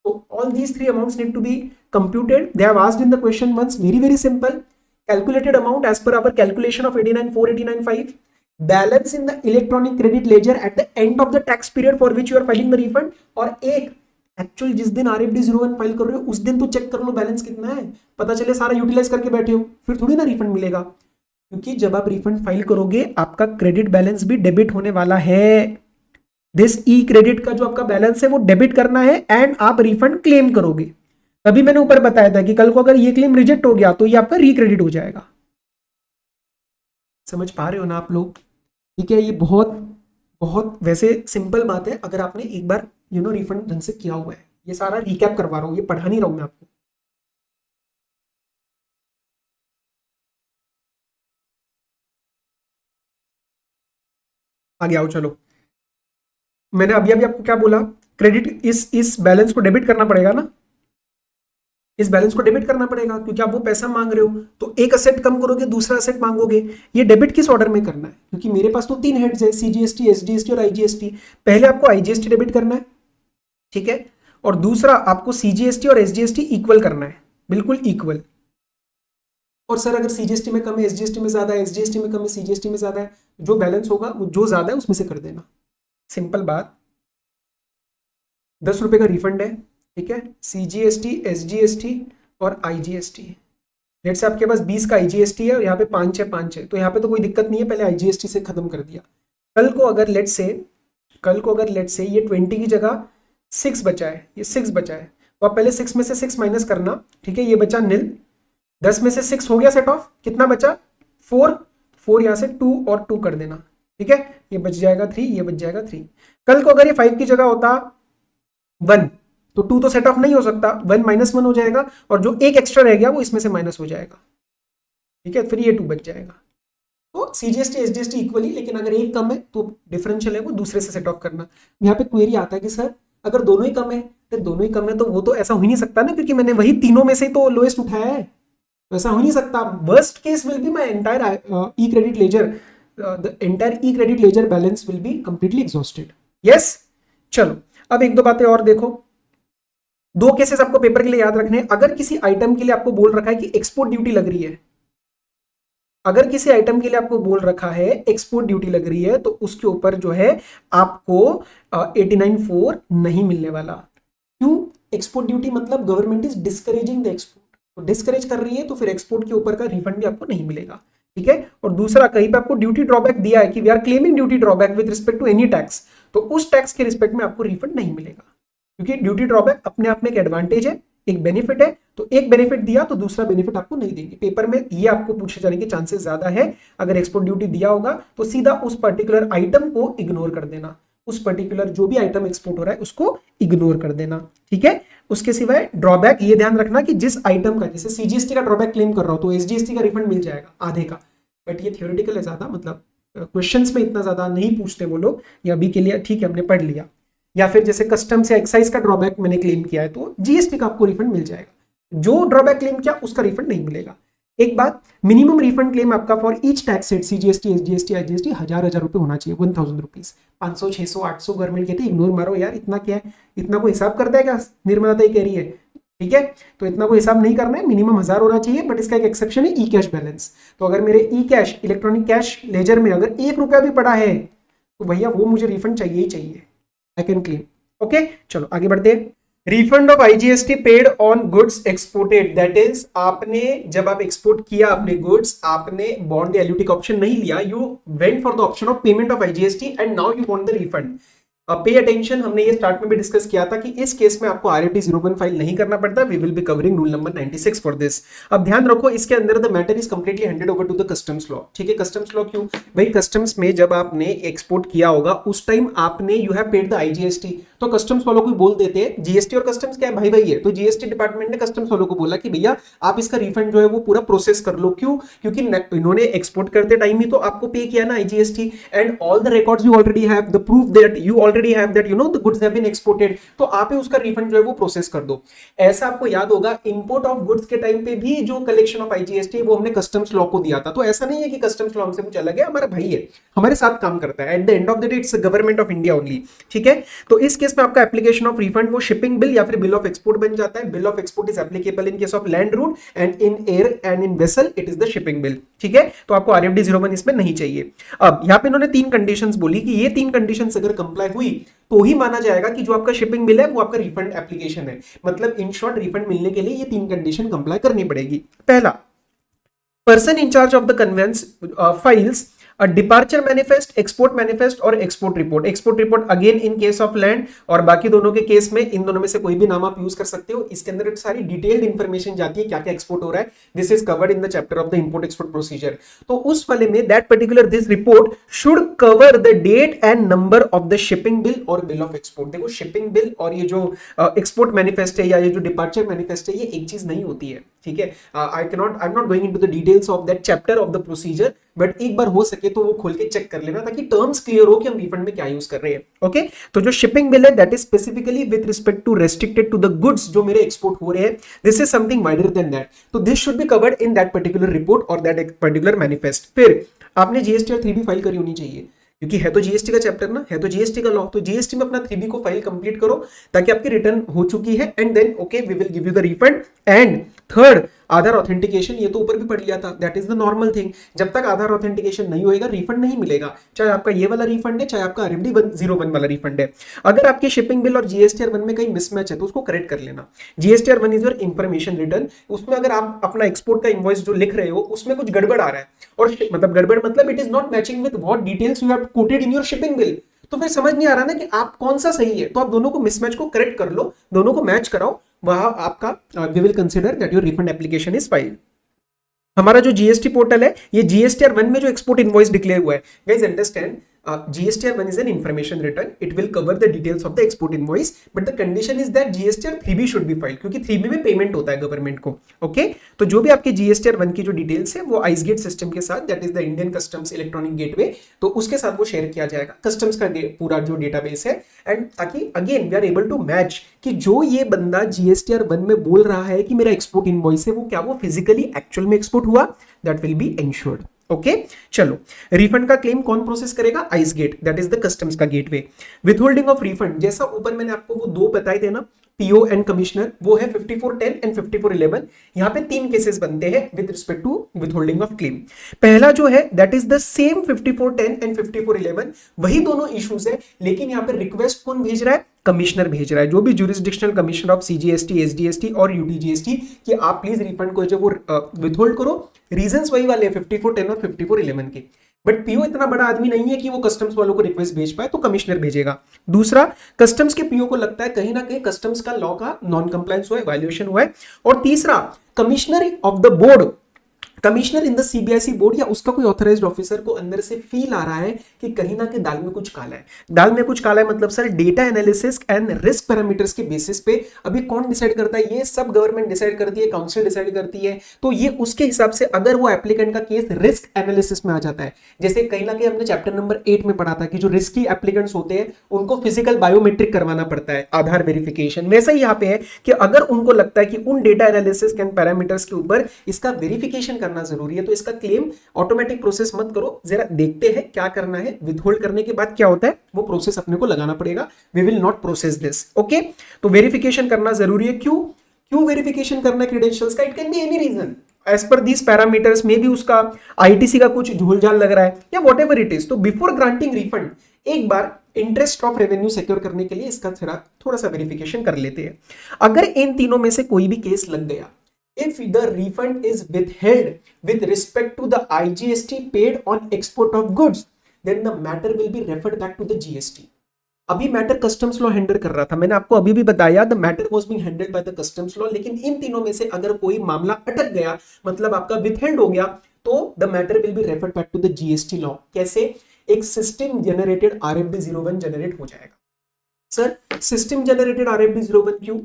So all these three amounts need to be computed. They have asked in the question once, very simple. Calculated amount as per our calculation of 89,489.5. Balance in the electronic credit ledger at the end of the tax period for which you are filing the refund. और एक एक्चुअल जिस दिन RFD 01 फाइल कर रहे हो उस दिन तो चेक कर लो बैलेंस कितना है, पता चले सारा यूटिलाइज करके बैठे हो, फिर थोड़ी ना रिफंड मिलेगा, क्योंकि जब आप रिफंड फाइल करोगे आपका क्रेडिट बैलेंस भी डेबिट होने वाला है। दिस ई क्रेडिट का जो आपका बैलेंस है वो डेबिट करना है एंड आप रिफंड क्लेम करोगे। तभी मैंने ऊपर बताया था कि कल को अगर ये क्लेम रिजेक्ट हो गया तो ये आपका रिक्रेडिट हो जाएगा। समझ पा रहे हो ना आप लोग? ठीक है, ये बहुत बहुत वैसे सिंपल बात है अगर आपने एक बार रिफंड ढंग से किया हुआ है। ये सारा रिकैप करवा रहा हूं, ये पढ़ा नहीं रहा हूं मैं आपको। आगे आओ, चलो। मैंने अभी आपको क्या बोला, क्रेडिट इस बैलेंस को डेबिट करना पड़ेगा ना, इस बैलेंस को डेबिट करना पड़ेगा क्योंकि आप वो पैसा मांग रहे हो, तो एक असेट कम करोगे दूसरा असेट मांगोगे। ये डेबिट किस ऑर्डर में करना है, क्योंकि मेरे पास तो 3 हेड्स है, सीजीएसटी, एसजीएसटी और आईजीएसटी। पहले आपको आईजीएसटी डेबिट करना है, ठीक है, और दूसरा आपको सीजीएसटी और एसजीएसटी इक्वल करना है, बिल्कुल इक्वल। और सर अगर सीजीएसटी में कम है, एसजीएसटी में ज्यादा है, एसजीएसटी में कम है, सीजीएसटी में ज्यादा है, जो बैलेंस होगा वो जो ज्यादा है उसमें से कर देना। सिंपल बात। 10 रुपए का रिफंड है, ठीक है, सीजीएसटी, एसजीएसटी और आईजीएसटी। लेट्स से आपके पास 20 का आईजीएसटी है और यहाँ पे 5 है, तो यहाँ पे तो कोई दिक्कत नहीं है, पहले आईजीएसटी से खत्म कर दिया। कल को अगर लेट्स से ये 20 की जगह 6 बचा है, ये 6 बचा है, तो आप पहले 6 में से 6 माइनस करना, ठीक है, ये बचा नील। 10 में से 6 हो गया सेट ऑफ, कितना बचा 4 यहाँ से 2 और 2 कर देना, ठीक है, ये बच जाएगा 3, ये बच जाएगा 3। कल को अगर ये 5 की जगह होता 1 तो 2 तो सेट ऑफ नहीं हो सकता, 1 -1 हो जाएगा और जो एक एक्स्ट्रा रह गया वो इसमें से माइनस हो जाएगा, ठीक है, फिर ये 2 बच जाएगा। तो सीजीएसटी एसजीएसटी इक्वली, लेकिन अगर एक कम है तो डिफरेंशियल है वो दूसरे से सेट ऑफ करना। यहाँ पे क्वेरी आता है कि सर अगर दोनों ही कम है, तो दोनों ही कम है तो वो तो ऐसा हो ही नहीं सकता ना, क्योंकि मैंने वही तीनों में से तो लोएस्ट उठाया है, तो ऐसा हो नहीं सकता। Worst case will be my entire E credit laser, the entire E credit ledger balance will be completely exhausted. Yes, चलो अब एक दो बातें और देखो। 2 केसेस आपको पेपर के लिए याद रखने हैं। अगर किसी आइटम के लिए आपको बोल रखा है कि एक्सपोर्ट ड्यूटी लग रही है, अगर किसी आइटम के लिए आपको बोल रखा है एक्सपोर्ट ड्यूटी लग रही है, तो उसके ऊपर जो है आपको 89.4 नहीं मिलने वाला। क्यों? एक्सपोर्ट ड्यूटी मतलब government is discouraging the export, तो डिस्करेज कर रही है तो फिर एक्सपोर्ट के ऊपर का रिफंड भी आपको नहीं मिलेगा, ठीक है। और दूसरा, कहीं पे आपको ड्यूटी ड्रॉबैक दिया है कि we are claiming duty drawback with respect to any tax, तो उस टैक्स के रिस्पेक्ट में आपको रिफंड नहीं मिलेगा, क्योंकि ड्यूटी ड्रॉबैक अपने आप में एक एडवांटेज है, एक बेनिफिट है, तो एक बेनिफिट दिया तो दूसरा बेनिफिट आपको नहीं देंगे। पेपर में ये आपको पूछे जाने के चांसेस ज्यादा है। अगर एक्सपोर्ट ड्यूटी दिया होगा तो सीधा उस पर्टिकुलर आइटम को इग्नोर कर देना, उस पर्टिकुलर जो भी आइटम एक्सपोर्ट हो रहा है उसको इग्नोर कर देना, ठीक है। उसके सिवाय ड्रॉबैक ये ध्यान रखना कि जिस आइटम का, जैसे सीजीएसटी का ड्रॉबैक क्लेम कर रहा हो तो एसजीएसटी का रिफंड मिल जाएगा आधे का, बट ये थियोरेटिकल है ज्यादा, मतलब क्वेश्चंस में इतना ज्यादा नहीं पूछते वो लोग, ये अभी के लिए ठीक है हमने पढ़ लिया। या फिर जैसे कस्टम्स या एक्साइज का ड्रॉबैक मैंने क्लेम किया है तो जीएसटी का आपको रिफंड मिल जाएगा, जो ड्रॉबैक क्लेम किया उसका रिफंड नहीं मिलेगा। एक बात, मिनिमम रिफंड क्लेम आपका for each tax set CGST, SGST, IGST 1000 रुपए होना चाहिए, 1000 रुपीज। 500, 600, 800 गवर्नमेंट कहती है इग्नोर मारो यार, इतना क्या है, इतना कोई हिसाब करता है क्या? निर्मला कह रही है, ठीक है, तो इतना कोई हिसाब नहीं करना है, मिनिमम 1000 होना चाहिए। बट इसका एक एक्सेप्शन है, ई कैश बैलेंस। तो अगर मेरे ई कैश इलेक्ट्रॉनिक कैश लेजर में अगर 1 रुपया भी पड़ा है तो भैया वो मुझे रिफंड चाहिए ही चाहिए, आई कैन क्लेम। ओके, चलो आगे बढ़ते हैं। Refund of IGST paid on goods exported, that is आपने जब आप एक्सपोर्ट किया अपने गुड्स, आपने बॉन्ड एलयूटी का ऑप्शन नहीं लिया, you went for the option of payment of IGST and now you want the refund. Pay attention, हमने ये स्टार्ट में भी डिस्कस किया था कि इस केस में आपको RFD 01 फाइल नहीं करना पड़ता, we will be covering rule number 96 for this. अब ध्यान रखो, इसके अंदर the matter is completely handed over to the customs law, ठीक है। कस्टम्स लॉ क्यों भाई? कस्टम्स में जब आपने एक्सपोर्ट किया होगा उस टाइम आपने you have paid the IGST, तो कस्टम्स वालों को बोल देते हैं, जीएसटी और कस्टम्स क्या है भाई है, तो जीएसटी डिपार्टमेंट ने कस्टम्स वालों को बोला कि भैया आप इसका रिफंड जो है वो पूरा प्रोसेस कर लो। क्यों? क्योंकि इन्होंने एक्सपोर्ट करते टाइम ही तो आपको पे किया ना IGST, and all the records you already have the proof that you already have that you know the goods have been exported, तो आप ही उसका रिफंड जो है वो प्रोसेस कर दो। ऐसा आपको याद होगा इंपोर्ट ऑफ गुड्स के टाइम पे भी जो कलेक्शन ऑफ आईजीएसटी वो हमने कस्टम्स लॉ को दिया था। तो ऐसा नहीं है कि कस्टम्स लॉ हमसे कुछ अलग है, हमारा भाई है, हमारे साथ काम करता है। At the end of the day it's government of India only, ठीक है। तो इस केस में आपका एप्लीकेशन ऑफ रिफंड वो शिपिंग बिल या फिर बिल ऑफ एक्सपोर्ट बन जाता है। Bill of export is applicable in case of land route and in air and in vessel it is the shipping bill, ठीक है। तो आपको RFD 01 इसमें नहीं चाहिए। अब यहाँ पे इन्होंने 3 कंडीशंस बोली कि ये 3 कंडीशंस अगर कंप्लाई हुई तो ही माना जाएगा कि जो आपका शिपिंग बिल है वो आपका रिफंड एप्लीकेशन है। मतलब इन शॉर्ट रिफंड मिलने के लिए ये 3 कंडीशन कंप्लाई करनी पड़ेगी। पहला, person in charge of the conveyance files a departure manifest, export manifest और export report। export report again in case of land, और बाकी दोनों के केस में इन दोनों में से कोई भी नाम आप यूज कर सकते हो। इसके अंदर सारी डिटेल्ड इंफॉर्मेशन जाती है क्या क्या एक्सपोर्ट हो रहा है। This is covered in the chapter of the import export procedure. तो उस वाले में that particular this report should cover the date and number of the shipping bill और बिल ऑफ एक्सपोर्ट। देखो शिपिंग बिल और ये जो एक्सपोर्ट मैनिफेस्ट है या ये जो डिपार्चर मैनिफेस्ट है ये एक चीज नहीं होती है, ठीक है। आई am not going into the details of that chapter of the procedure, but एक बार हो सके तो वो खोल के चेक कर लेना ताकि टर्म्स क्लियर हो कि हम रिफंड में क्या यूज कर रहे हैं। ओके, तो जो शिपिंग बिल है that is specifically with respect to restricted to the goods जो मेरे एक्सपोर्ट हो रहे हैं। This is something wider than that, तो this should be covered in that particular report और दैट पर्टिकुलर मैनिफेस्ट। फिर आपने जीएसटी और 3B फाइल करी होनी चाहिए, क्योंकि है तो जीएसटी का चैप्टर ना, है तो जीएसटी का लॉ, तो जीएसटी में अपना 3B को फाइल कंप्लीट करो ताकि आपकी रिटर्न हो चुकी है and then okay we will give you the refund. And third, Aadhaar authentication, ये तो ऊपर भी पढ़ लिया था, that is the normal thing. जब तक आधार ऑथेंटिकेशन नहीं होएगा रिफंड नहीं मिलेगा, चाहे आपका ये वाला रिफंड है चाहे आपका RFD 01 वाला रिफंड है। अगर आपके शिपिंग बिल और GSTR 1 में कहीं मिसमैच है तो उसको करेक्ट कर लेना। GSTR 1 is your information return, उसमें अगर आप अपना एक्सपोर्ट का इनवॉइस जो लिख रहे हो उसमें कुछ गड़बड़ आ रहा है, और मतलब गड़बड़ मतलब it is not matching with what details you have quoted in your shipping bill, तो फिर समझ नहीं आ रहा ना कि आप कौन सा सही है। तो आप दोनों को मिसमैच को करेक्ट कर लो, दोनों को मैच कराओ, वहां आपका we will consider that your refund application is filed. हमारा जो जीएसटी पोर्टल है ये GSTR 1 में जो एक्सपोर्ट इनवॉइस डिक्लेयर हुआ है, guys understand GSTR 1 is an information return, it will cover the details of the export invoice, but the condition is that GSTR 3B should be filed, क्योंकि 3B में पेमेंट होता है गवर्नमेंट को। ओके, तो जो भी आपके GSTR 1 की जो डिटेल्स है वो आइसगेट सिस्टम के साथ, that is the Indian customs electronic gateway, तो उसके साथ वो शेयर किया जाएगा, कस्टम्स का पूरा जो डेटाबेस है। एंड ताकि again we are able to match कि जो ये बंदा GSTR 1 में बोल रहा है कि मेरा एक्सपोर्ट इनवॉइस है वो क्या वो फिजिकली एक्चुअल में एक्सपोर्ट हुआ, that will B ensured. Okay, चलो रिफंड का क्लेम कौन प्रोसेस करेगा? ICEGATE, that is the customs का गेटवे। विथहोल्डिंग ऑफ रिफंड, जैसा ऊपर मैंने आपको वो 2 बताए थे ना, पीओ एंड कमिश्नर, वो है 5410 एंड 5411। यहाँ पे 3 केसेस बनते हैं with respect to withholding of claim. पहला जो है that is the same 5410 and 5411, वही दोनों इश्यूज है, लेकिन यहाँ पे रिक्वेस्ट कौन भेज रहा है? कमिश्नर भेज रहा है, जो भी jurisdictional commissioner of CGST, SGST और UTGST, कि आप प्लीज रिफंड को जो वो विथहोल्ड करो। रीजंस वही वाले 5410 और 5411 के, बट पीओ इतना बड़ा आदमी नहीं है कि वो कस्टम्स वालों को रिक्वेस्ट भेज पाए, तो कमिश्नर भेजेगा। दूसरा, कस्टम्स के पीओ को लगता है कहीं ना कहीं कस्टम्स का लॉ का नॉन कंप्लायंस हुआ है, वायलेशन हुआ है। और तीसरा, commissioner of the board, commissioner in the CBIC board या उसका कोई ऑथराइज्ड ऑफिसर को अंदर से फील आ रहा है कि कहीं ना कहीं दाल में कुछ काला है। दाल में कुछ काला है मतलब sir data analysis and risk parameters के बेसिस पे अभी कौन डिसाइड करता है? ये सब गवर्नमेंट डिसाइड करती है, काउंसिल डिसाइड करती है। तो ये उसके हिसाब से अगर वो एप्लीकेंट का केस रिस्क एनालिसिस में आ जाता है, जैसे कहीं ना कहीं हमने चैप्टर नंबर 8 में पढ़ा था कि जो रिस्की एप्लीकेंट्स होते हैं उनको फिजिकल बायोमेट्रिक करवाना पड़ता है, आधार वेरिफिकेशन, वैसा ही यहाँ पे है कि अगर उनको लगता है कि उन डेटा एनालिसिस एंड पैरामीटर्स के ऊपर इसका वेरिफिकेशन करना जरूरी है, तो इसका क्लेम ऑटोमेटिक प्रोसेस मत करो, जरा देखते हैं क्या करना है। विथहोल्ड करने के बाद क्या होता है वो प्रोसेस अपने को लगाना पड़ेगा। We will not process this. Okay, तो वेरिफिकेशन करना जरूरी है। क्यों वेरिफिकेशन करना क्रेडेंशियल्स का? It can be any reason as per these parameters, may be उसका ITC का कुछ झोलझाल लग रहा है या वॉट एवर इट इज। तो बिफोर ग्रांटिंग रिफंड एक बार इंटरेस्ट ऑफ रेवेन्यू सिक्योर करने के लिए इसका थोड़ा सा वेरिफिकेशन कर लेते हैं। अगर इन तीनों में से कोई भी केस लग गया, if the refund is withheld with respect to the IGST paid on export of goods, then the matter will be referred back to the GST. अभी मैटर कस्टम्स लॉ हैंडल कर रहा था, मैंने आपको अभी भी बताया the matter was being handled by the customs law, लेकिन इन तीनों में से अगर कोई मामला अटक गया, मतलब आपका विथहेल्ड हो गया, तो the matter will be referred back to the GST law. कैसे? एक सिस्टम जनरेटेड RFD 01 जनरेट हो जाएगा। सर सिस्टम जनरेटेड RFD 01 क्यों?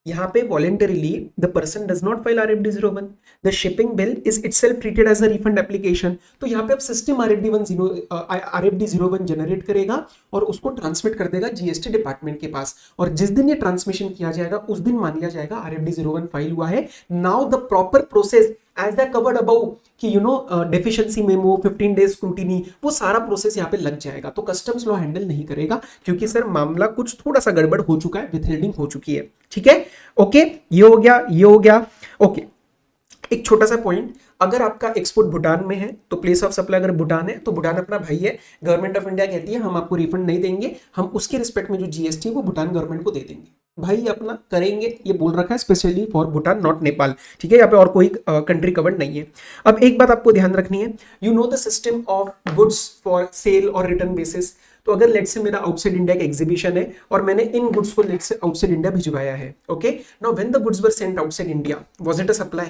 यहाँ पे voluntarily the person does not file RFD 01, the shipping bill is itself treated as a refund application। तो यहाँ पे अब सिस्टम RFD 01 जनरेट करेगा और उसको ट्रांसमिट कर देगा जीएसटी डिपार्टमेंट के पास, और जिस दिन ये ट्रांसमिशन किया जाएगा उस दिन मान लिया जाएगा RFD 01 फाइल हुआ है। Now the proper process as the covered above कि डेफिशिएंसी मेमो, 15 डेज स्क्रूटिनी, वो सारा प्रोसेस यहाँ पे लग जाएगा। तो कस्टम्स लॉ हैंडल नहीं करेगा क्योंकि सर मामला कुछ थोड़ा सा गड़बड़ हो चुका है, विथहोल्डिंग हो चुकी है। ठीक है, ओके, ये हो गया, ये हो गया। ओके, एक छोटा सा पॉइंट, अगर आपका एक्सपोर्ट भूटान में है तो प्लेस ऑफ सप्लाई अगर भूटान है तो भूटान अपना भाई है, गवर्नमेंट ऑफ इंडिया कहती है हम आपको रिफंड नहीं देंगे, हम उसके रिस्पेक्ट में जो जीएसटी है वो भूटान गवर्नमेंट को दे देंगे, भाई अपना करेंगे, ये बोल रखा है specially for Bhutan, not Nepal. ठीक है, यहाँ पे और कोई कंट्री कवर्ड नहीं है। अब एक बात आपको ध्यान रखनी है, you know the system of goods for sale और रिटर्न बेसिस। तो अगर लेट्स से मेरा आउटसाइड इंडिया का एग्जीबिशन है और मैंने इन गुड्स को लेट्स से आउटसाइड इंडिया भिजवाया है, okay, now when the goods were sent outside India, was it a supply?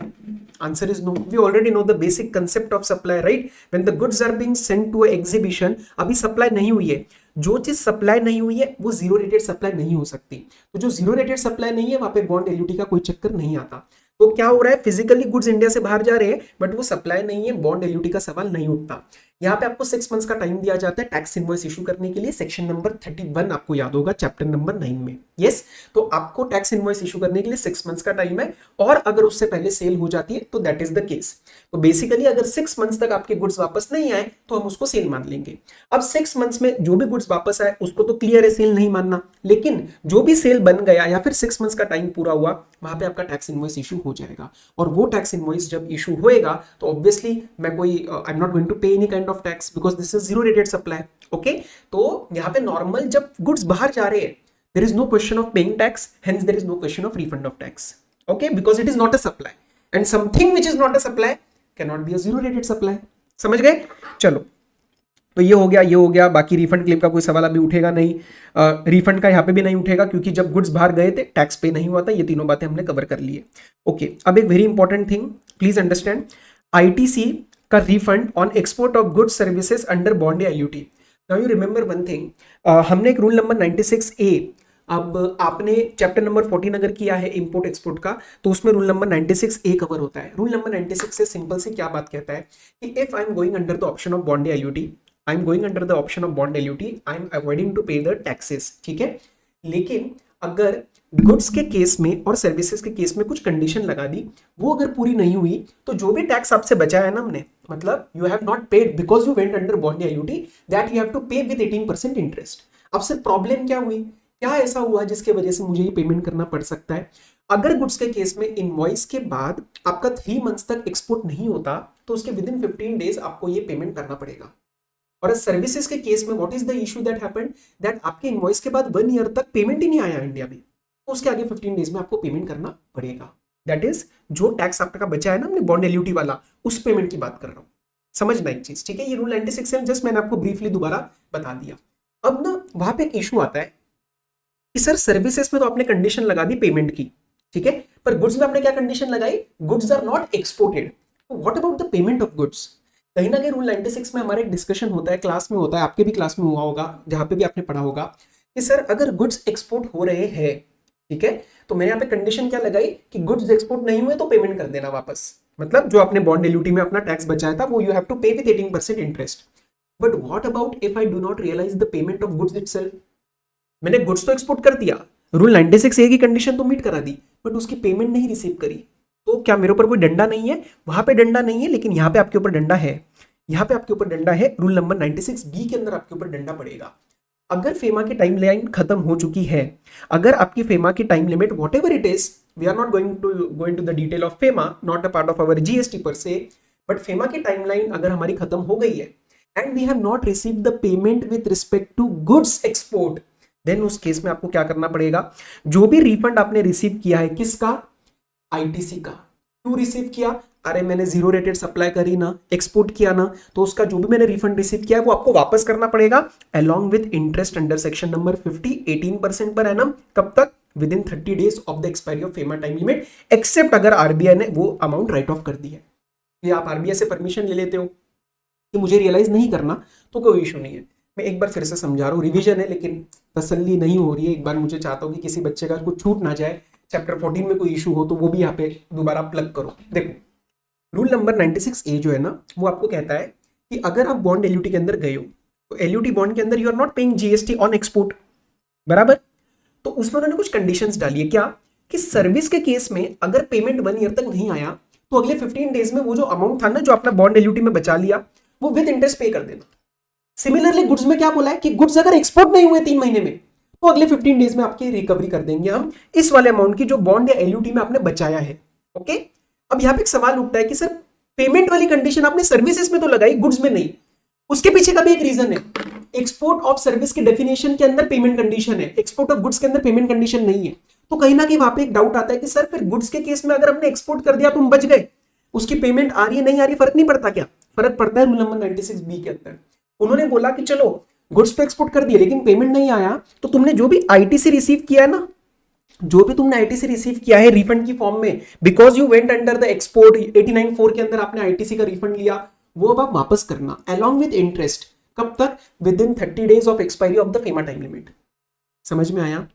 Answer is no. We already know the basic concept of supply, right? When the goods are being sent to a exhibition, अभी सप्लाई नहीं हुई है, जो चीज सप्लाई नहीं हुई है वो जीरो रेटेड सप्लाई नहीं हो सकती। तो जो जीरो रेटेड सप्लाई नहीं है वहां पे बॉन्ड एलयूटी का कोई चक्कर नहीं आता। तो क्या हो रहा है, फिजिकली गुड्स इंडिया से बाहर जा रहे हैं बट वो सप्लाई नहीं है, बॉन्ड एलयूटी का सवाल नहीं उठता। यहाँ पे आपको 6 मंथ्स का टाइम दिया जाता है टैक्स इनवॉइस इशू करने के लिए, सेक्शन नंबर 31 आपको याद होगा चैप्टर नंबर 9 में। यस, तो आपको टैक्स इनवॉइस इशू करने के लिए 6 मंथ्स का टाइम है, और अगर उससे पहले सेल हो जाती है तो दैट इज द केस। तो बेसिकली अगर 6 मंथ्स तक आपके गुड्स वापस नहीं आए तो हम उसको सेल मान लेंगे। अब 6 मंथ्स में जो भी गुड्स वापस आए उसको तो क्लियर है, सेल नहीं मानना, लेकिन जो भी सेल बन गया या फिर 6 मंथ्स का टाइम पूरा हुआ, वहां पे आपका टैक्स इनवॉइस इशू हो जाएगा। और वो टैक्स इनवॉइस जब इशू होएगा तो ऑब्वियसली मैं कोई I am not going to pay any kind of tax because this is zero rated supply. Okay, तो यहाँ पे नॉर्मल जब गुड्स बाहर जा रहे हैं there is no question of paying tax, hence there is no question of refund of tax, okay, because it is not a supply and something which is not a supply cannot be a zero rated supply। समझ गए? चलो, तो ये हो गया, ये हो गया। बाकी रिफंड क्लेम का कोई सवाल अभी उठेगा नहीं, रिफंड का यहाँ पे भी नहीं उठेगा क्योंकि जब गुड्स बाहर गए थे टैक्स पे नहीं हुआ था। ये तीनों बातें हमने कवर कर ली है। ओके, अब एक very important thing please understand, ITC का refund on export of goods services under bond या LUT. Now you remember one thing, हमने एक रूल नंबर 96A, अब आपने चैप्टर नंबर 14 अगर किया है इंपोर्ट एक्सपोर्ट का तो उसमें रूल नंबर 96A कवर होता है। रूल नंबर 96 से सिंपल से क्या बात कहता है कि if I am going under the option of bond LUT, I am going under the option of bond LUT, I am avoiding to pay the taxes. ठीक है, लेकिन अगर गुड्स के केस में और सर्विसेज के केस में कुछ कंडीशन लगा दी, वो अगर पूरी नहीं हुई तो जो भी टैक्स आपसे बचा है ना हमने, मतलब you have not paid because you went under bond LUT, that you have to pay with 18% interest. अब सिर्फ प्रॉब्लम क्या हुई, क्या ऐसा हुआ जिसके वजह से मुझे ये पेमेंट करना पड़ सकता है? अगर गुड्स के केस में इनवॉइस के बाद आपका 3 मंथ्स तक एक्सपोर्ट नहीं होता तो उसके विद इन 15 डेज आपको ये पेमेंट करना पड़ेगा। और सर्विसेज के केस में what is the issue that happened, that आपके इनवॉइस के बाद 1 ईयर तक पेमेंट ही नहीं आया इंडिया में, तो उसके आगे 15 डेज में आपको पेमेंट करना पड़ेगा। दैट इज जो टैक्स आपका बचा है ना हमने बॉन्ड एलयूटी वाला, उस पेमेंट की बात कर रहा हूँ। समझना एक चीज, ठीक है? ये रूल 96 है, जस्ट मैंने आपको ब्रीफली दोबारा बता दिया। अब ना वहां पे एक इशू आता है कि सर सर्विसेज में तो आपने कंडीशन लगा दी पेमेंट की, ठीक है, पर गुड्स में आपने क्या कंडीशन लगाई, goods are not exported. What about the payment of goods? कहीं ना कहीं रूल 96 में हमारा एक डिस्कशन होता है, क्लास में होता है, आपके भी क्लास में हुआ होगा, जहां पे भी आपने पढ़ा होगा कि सर अगर गुड्स एक्सपोर्ट हो रहे हैं, ठीक है, तो मैंने यहाँ पे कंडीशन क्या लगाई कि गुड्स एक्सपोर्ट नहीं हुए तो पेमेंट कर देना वापस, मतलब जो आपने बॉन्ड एलयूटी में अपना टैक्स बचाया था वो you have to pay with 18% interest. But what about if I do not realize the payment of goods itself? मैंने गुड्स तो एक्सपोर्ट कर दिया, रूल 96A की कंडीशन तो मीट करा दी, बट उसकी पेमेंट नहीं रिसीव करी, तो क्या मेरे ऊपर कोई डंडा नहीं है? वहां पे डंडा नहीं है, लेकिन यहाँ पे आपके ऊपर डंडा है, यहाँ पे आपके ऊपर डंडा है। रूल नंबर 96B के अंदर आपके ऊपर डंडा पड़ेगा। अगर फेमा की टाइम लाइन खत्म हो चुकी है, अगर आपकी फेमा की time limit whatever it is, we are not going to the detail of FEMA, not a part of our GST per se, but FEMA की टाइम लाइन अगर हमारी खत्म हो गई है and we have not receive the payment with respect to goods export, then उस केस में आपको क्या करना पड़ेगा? जो भी रिफंड आपने रिसीव किया है, किसका? आईटीसी का। क्यों रिसीव किया? अरे मैंने जीरो रेटेड सप्लाई करी ना, एक्सपोर्ट किया ना, तो उसका जो भी मैंने रिफंड रिसीव किया है वो आपको वापस करना पड़ेगा along with interest under section number 50, 18% per annum. कब तक? Within 30 days of the expiry of FEMA time limit, except अगर आरबीआई ने वो अमाउंट राइट ऑफ कर दी है। ये आप आरबीआई से परमिशन ले लेते हो कि मुझे रियलाइज नहीं करना, तो कोई इशू नहीं है। मैं एक बार फिर से समझा रहा हूँ, रिवीजन है लेकिन तसल्ली नहीं हो रही है। एक बार मुझे चाहता हूँ कि किसी बच्चे का कुछ छूट ना जाए, चैप्टर 14 में कोई इशू हो तो वो भी यहाँ पे दोबारा प्लग करो। देखो रूल नंबर 96A जो है ना, वो आपको कहता है कि अगर आप बॉन्ड एलयूटी के अंदर गए हो तो एलयूटी बॉन्ड के अंदर you are not paying GST on export, बराबर। तो उसमें उन्होंने कुछ कंडीशंस डाली है, क्या कि सर्विस के केस में अगर पेमेंट 1 ईयर तक नहीं आया तो अगले 15 डेज में वो जो अमाउंट था ना जो अपना बॉन्ड एलयूटी में बचा लिया वो विद इंटरेस्ट पे कर देना। सिमिलरली गुड्स में क्या बोला है कि गुड्स अगर एक्सपोर्ट नहीं हुए 3 महीने में तो अगले 15 डेज में आपकी रिकवरी कर देंगे हम इस वाले अमाउंट की जो बॉन्ड या एलयूटी में आपने बचाया है। ओके, अब यहाँ पे एक सवाल उठता है कि सर पेमेंट वाली कंडीशन आपने सर्विसेज में तो लगाई, गुड्स में नहीं। उसके पीछे का भी एक रीजन है, एक्सपोर्ट ऑफ सर्विस के डेफिनेशन के अंदर पेमेंट कंडीशन है, एक्सपोर्ट ऑफ गुड्स के अंदर पेमेंट कंडीशन नहीं है। तो कहीं ना कहीं वहां पे एक डाउट आता है कि सर फिर गुड्स के केस में अगर हमने एक्सपोर्ट कर दिया तो हम बच गए, उसकी पेमेंट आ रही है नहीं आ रही फर्क नहीं पड़ता क्या? फर्क पड़ता है। रूल नंबर 96B के अंदर उन्होंने बोला कि चलो गुड्स पे एक्सपोर्ट कर दिए लेकिन पेमेंट नहीं आया तो तुमने जो भी आईटीसी रिसीव किया है ना, जो भी तुमने आईटीसी रिसीव किया है रिफंड की फॉर्म में, because you went under the export 89(4) के अंदर आपने आईटीसी का रिफंड लिया, वो अब आप वापस करना अलॉन्ग विद इंटरेस्ट। कब तक? Within 30 days of expiry of the FEMA time limit. समझ में आया?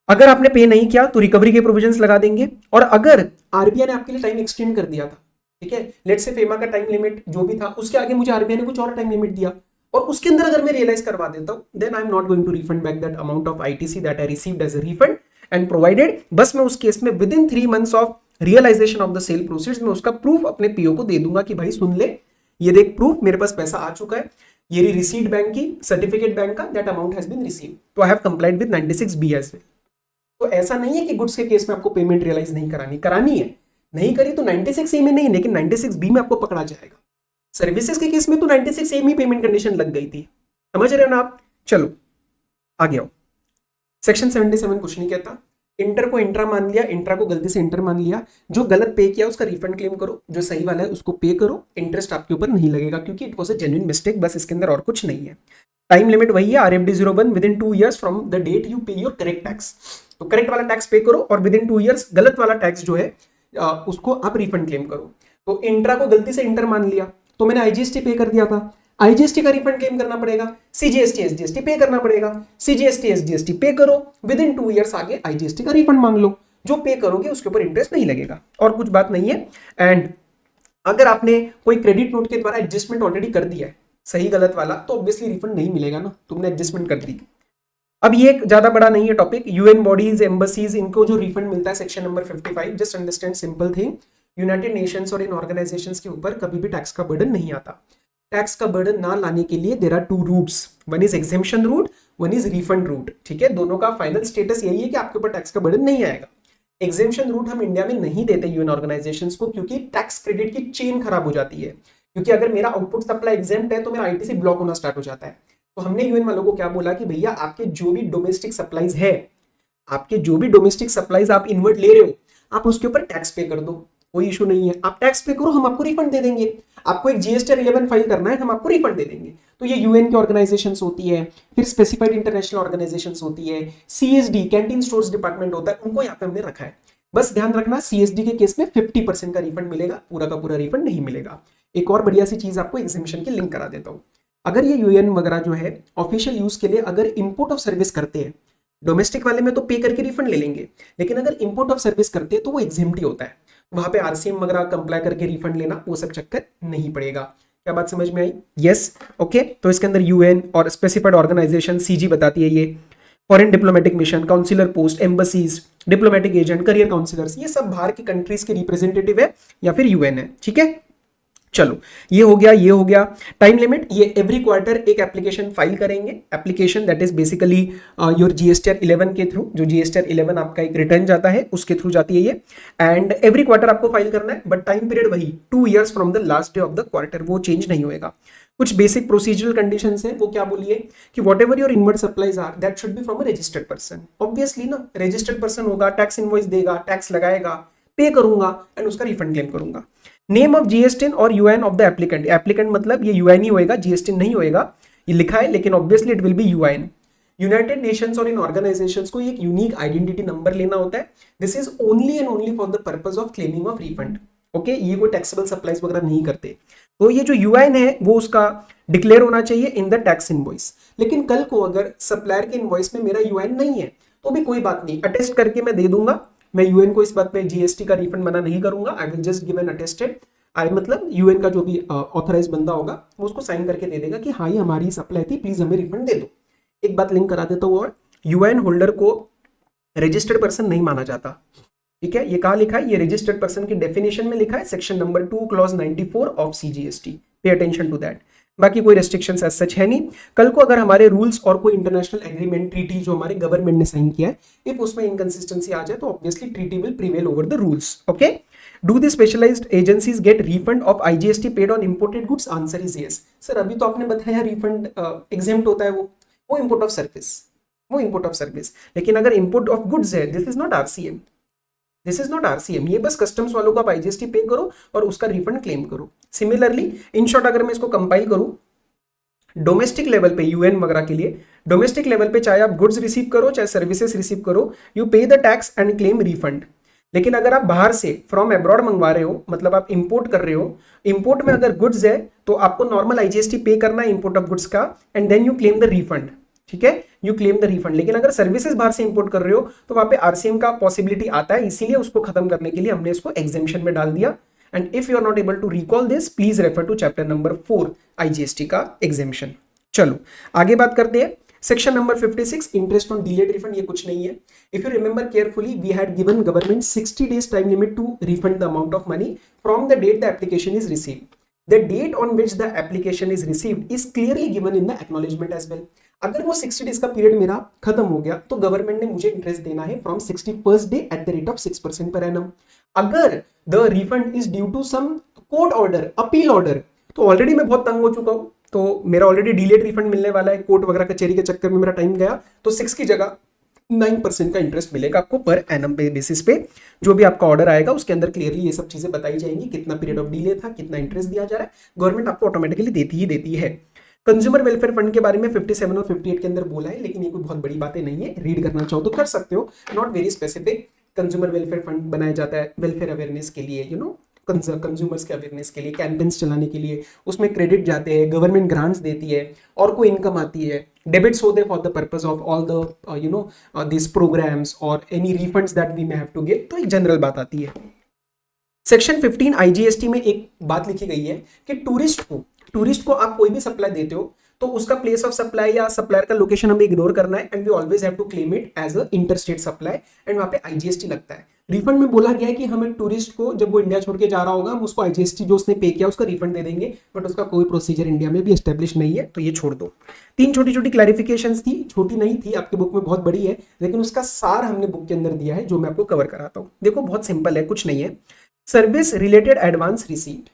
अगर आपने पे नहीं किया तो रिकवरी के प्रोविजंस लगा देंगे, और अगर आरबीआई ने आपके लिए टाइम एक्सटेंड कर दिया था, ठीक है, लेट्स से फेमा का टाइम लिमिट जो भी था उसके आगे मुझे आरबीआई ने कुछ और टाइम लिमिट दिया और उसके अंदर अगर मैं रियलाइज करवा देता हूं then I am not going to refund back that amount of ITC that I received as a refund and provided, बस मैं उस केस में within 3 months of realization of the sale proceeds में उसका प्रूफ अपने पीओ को दे दूंगा कि भाई सुन ले, ये देख प्रूफ, मेरे पास पैसा आ चुका है, ये रिसीट बैंक की, सर्टिफिकेट बैंक का, that amount has been received, तो I have complied with 96B as well. तो ऐसा नहीं है कि गुड्स के केस में आपको पेमेंट रियलाइज नहीं करानी है, नहीं करी तो 96A में नहीं लेकिन 96B में आपको पकड़ा जाएगा। सर्विसेज के केस में तो 96A में पेमेंट कंडीशन लग गई थी, समझ रहे हो ना आप? चलो आगे आओ। सेक्शन 77 कुछ नहीं कहता, इंटर को इंट्रा मान लिया, इंट्रा को गलती से इंटर मान लिया, जो गलत पे किया उसका रिफंड क्लेम करो, जो सही वाला है उसको पे करो, इंटरेस्ट आपके ऊपर नहीं लगेगा क्योंकि it was a genuine mistake, बस इसके अंदर और कुछ नहीं है। टाइम लिमिट वही है RFD 01 within 2 years from the date you pay your correct tax, तो करेक्ट वाला टैक्स पे करो और विद इन 2 years गलत वाला टैक्स जो है उसको आप रिफंड क्लेम करो। तो इंट्रा को गलती से इंटर मान लिया तो मैंने आईजीएसटी पे कर दिया था, आईजीएसटी का रिफंड क्लेम करना पड़ेगा, सीजीएसटी एसजीएसटी पे करना पड़ेगा, सीजीएसटी एसजीएसटी पे करो, विद इन 2 years आगे आईजीएसटी का रिफंड मांग लो, जो पे करोगे उसके ऊपर इंटरेस्ट नहीं लगेगा और कुछ बात नहीं है। एंड अगर आपने कोई क्रेडिट नोट के द्वारा एडजस्टमेंट ऑलरेडी कर दिया है सही गलत वाला तो ऑब्वियसली रिफंड नहीं मिलेगा ना, तुमने एडजस्टमेंट कर दी। अब ये एक ज्यादा बड़ा नहीं है टॉपिक, यूएन बॉडीज एम्बसीज इनको जो रिफंड मिलता है section number 55, just understand simple thing, United Nations और इन ऑर्गेनाइजेशंस के ऊपर कभी भी टैक्स का बर्डन नहीं आता। टैक्स का बर्डन ना लाने के लिए there are 2 routes, one is exemption route, one is refund route, ठीक है, दोनों का फाइनल स्टेटस यही है कि आपके ऊपर टैक्स का बर्डन नहीं आएगा। एग्जेम्पशन रूट हम इंडिया में नहीं देते यूएन ऑर्गेनाइजेशंस को क्योंकि टैक्स क्रेडिट की चेन खराब हो जाती है, क्योंकि अगर मेरा आउटपुट सप्लाई एग्जेम्प्ट है तो मेरा आईटीसी ब्लॉक होना स्टार्ट हो जाता है। तो हमने यूएन वालों को क्या बोला कि भैया आपके जो भी डोमेस्टिक सप्लाईज है, आपके जो भी डोमेस्टिक सप्लाईज आप इन्वर्ट ले रहे हो आप उसके ऊपर टैक्स पे कर दो, कोई इशू नहीं है, आप टैक्स पे करो, हम आपको रिफंड दे देंगे। आपको एक जीएसटी 11 फाइल करना है, हम आपको रिफंड दे देंगे। तो ये यूएन की ऑर्गेनाइजेशंस होती है, फिर स्पेसिफाइड इंटरनेशनल ऑर्गेनाइजेशंस होती है, सीएसडी कैंटीन स्टोर्स डिपार्टमेंट होता है, उनको यहाँ पे हमने रखा है। बस ध्यान रखना सीएसडी के केस में 50% का रिफंड मिलेगा, पूरा का पूरा रिफंड नहीं मिलेगा। एक और बढ़िया सी चीज आपको एग्जेम्पशन की लिंक करा देता हूँ, अगर ये यूएन वगैरह जो है ऑफिशियल यूज के लिए अगर इंपोर्ट ऑफ सर्विस करते हैं, डोमेस्टिक वाले में तो पे करके रिफंड ले लेंगे, लेकिन अगर इंपोर्ट ऑफ सर्विस करते हैं तो वो एग्जेम्प्ट होता है, वहां पे आरसीएम वगैरह कंप्लाई करके रिफंड लेना वो सब चक्कर नहीं पड़ेगा। क्या बात समझ में आई? Yes, okay. तो इसके अंदर यूएन और स्पेसिफाइड ऑर्गेनाइजेशन सीजी बताती है, ये foreign diplomatic mission, consular post, embassies, diplomatic agent, career consulars, ये सब बाहर की कंट्रीज के रिप्रेजेंटेटिव है या फिर यूएन है, ठीक है। चलो ये हो गया, ये हो गया। टाइम लिमिट, ये एवरी क्वार्टर एक एप्लीकेशन फाइल करेंगे, application that is basically your GSTR 11 के थ्रू, जो जीएसटीआर 11 आपका एक रिटर्न जाता है उसके थ्रू जाती है ये, एंड एवरी क्वार्टर आपको फाइल करना है, बट टाइम पीरियड वही 2 years from the last day of the quarter, वो चेंज नहीं होएगा। कुछ बेसिक प्रोसीजरल कंडीशंस है, वो क्या बोलिए कि whatever your inward supplies are that should be from a registered person. Obviously ना, रजिस्टर्ड पर्सन होगा, टैक्स इनवॉइस देगा, टैक्स लगाएगा, पे करूंगा एंड उसका रिफंड क्लेम करूंगा। नेम ऑफ जीएसटीन और UN of the applicant, applicant मतलब ये यूएन ही होएगा, जीएसटीन नहीं होएगा, ये लिखा है लेकिन obviously it will B UN. United Nations और इन ऑर्गेनाइजेशंस को एक यूनिक आइडेंटिटी नंबर लेना होता है, this is only and only for the purpose of claiming of refund, okay. ये कोई टैक्सेबल सप्लाईज वगैरह नहीं करते, तो ये जो यूएन है वो उसका डिक्लेयर होना चाहिए इन द टैक्स इनवॉइस। लेकिन कल को अगर सप्लायर के इनवॉइस में मेरा यूएन नहीं है तो भी कोई बात नहीं, अटेस्ट करके मैं दे दूंगा। मैं यूएन को इस बात पे जीएसटी का रिफंड मना नहीं करूंगा। I will just give an attested, I मतलब यूएन का जो भी ऑथराइज बंदा होगा वो उसको साइन करके दे देगा कि हाँ ये हमारी सप्लाई थी, प्लीज हमें रिफंड दे दो। एक बात लिंक करा देता हूँ, और यूएन होल्डर को रजिस्टर्ड पर्सन नहीं माना जाता, ठीक है। ये कहाँ लिखा है, ये रजिस्टर्ड पर्सन की डेफिनेशन में लिखा है, section number 2 clause 94 of CGST, pay attention to that. बाकी कोई रेस्ट्रिक्शंस एज सच है नहीं। कल को अगर हमारे रूल्स और कोई इंटरनेशनल एग्रीमेंट, ट्रीटी जो हमारे गवर्नमेंट ने साइन किया है, इफ उसमें इनकंसिस्टेंसी आ जाए तो obviously treaty will prevail over the rules. Okay, do the specialized agencies get refund of IGST paid on imported goods? Answer is yes. Sir अभी तो आपने बताया रिफंड एग्जेम्प्ट होता है, वो इंपोर्ट ऑफ सर्विस, वो इंपोर्ट ऑफ सर्विस। लेकिन अगर इंपोर्ट ऑफ गुड्स है, this is not RCM, this is not RCM. ये बस कस्टम्स वालों को आप आईजीएसटी पे करो और उसका रिफंड क्लेम करो। सिमिलरली इन शॉर्ट अगर मैं इसको कंपाइल करूं, डोमेस्टिक लेवल पे यूएन वगैरह के लिए, डोमेस्टिक लेवल पे चाहे आप गुड्स रिसीव करो चाहे सर्विसेज रिसीव करो, यू पे the tax and claim refund. लेकिन अगर आप बाहर से फ्रॉम अब्रॉड मंगवा रहे हो, मतलब आप इंपोर्ट कर रहे हो, इंपोर्ट में अगर गुड्स है तो आपको नॉर्मल आईजीएसटी पे करना है इंपोर्ट ऑफ गुड्स का, and then you claim the refund, ठीक है, यू क्लेम द रिफंड। लेकिन अगर सर्विसेज बाहर से इंपोर्ट कर रहे हो तो वहां पे आरसीएम का पॉसिबिलिटी आता है, इसीलिए उसको खत्म करने के लिए हमने इसको एग्जेम्पशन में डाल दिया। And if you are not able to recall this, please refer to chapter number 4 IGST का एग्जेम्पशन। चलो आगे बात करते हैं। Section number 56 interest on delayed refund, ये कुछ नहीं है। If you remember carefully, we had given government 60 days time limit to refund the amount of money from the date the application is received. The date on which the application is received is clearly given in the acknowledgement as well. अगर वो 60 days का पीरियड मेरा खत्म हो गया तो गवर्नमेंट ने मुझे इंटरेस्ट देना है from 61st day at the rate of 6% per annum. अगर the refund is due to some court order, appeal order, तो ऑलरेडी मैं बहुत तंग हो चुका हूं, तो मेरा ऑलरेडी डिलेड रिफंड मिलने वाला है, कोर्ट वगैरह कचेरी के चक्कर में मेरा टाइम गया, तो 6 की जगह 9% का इंटरेस्ट मिलेगा आपको पर एनम बेसिस पे। जो भी आपका ऑर्डर आएगा उसके अंदर क्लियरली ये सब चीजें बताई जाएंगी, कितना पीरियड ऑफ डिले था, कितना इंटरेस्ट दिया जा रहा है, गवर्नमेंट आपको ऑटोमेटिकली देती है। कंज्यूमर वेलफेयर फंड के बारे में 57 और 58 के अंदर बोला है, लेकिन ये कोई बहुत बड़ी बातें नहीं है, रीड करना चाहो तो कर सकते हो, not very specific. Consumer welfare fund बनाया जाता है वेलफेयर अवेयरनेस के लिए, कंज्यूमर्स के अवेयरनेस के लिए, कैंपेन्स चलाने के लिए, उसमें क्रेडिट जाते हैं, गवर्नमेंट ग्रांट्स देती है और कोई इनकम आती है, डेबिट्स होते हैं for the purpose of all the this programs और any refunds that we may have to give, तो एक जनरल बात आती है। सेक्शन 15 आईजीएसटी में एक बात लिखी गई है कि टूरिस्ट को आप कोई भी सप्लाई देते हो तो उसका प्लेस ऑफ सप्लाई या सप्लायर का लोकेशन हमें इग्नोर करना है, and we always have to claim it as a interstate supply, and वहां पे आईजीएसटी लगता है। रिफंड में बोला गया है कि हमें टूरिस्ट को जब वो इंडिया छोड़ के जा रहा होगा हम उसको आईजीएसटी जो उसने पे किया उसका रिफंड दे देंगे, बट उसका कोई प्रोसीजर इंडिया में भी एस्टेब्लिश नहीं है, तो ये छोड़ दो। 3 छोटी छोटी क्लैरिफिकेशंस थी, छोटी नहीं थी, आपके बुक में बहुत बड़ी है, लेकिन उसका सार हमने बुक के अंदर दिया है जो मैं आपको कवर कराता हूँ। देखो बहुत सिंपल है, कुछ नहीं है। Service related advance receipt,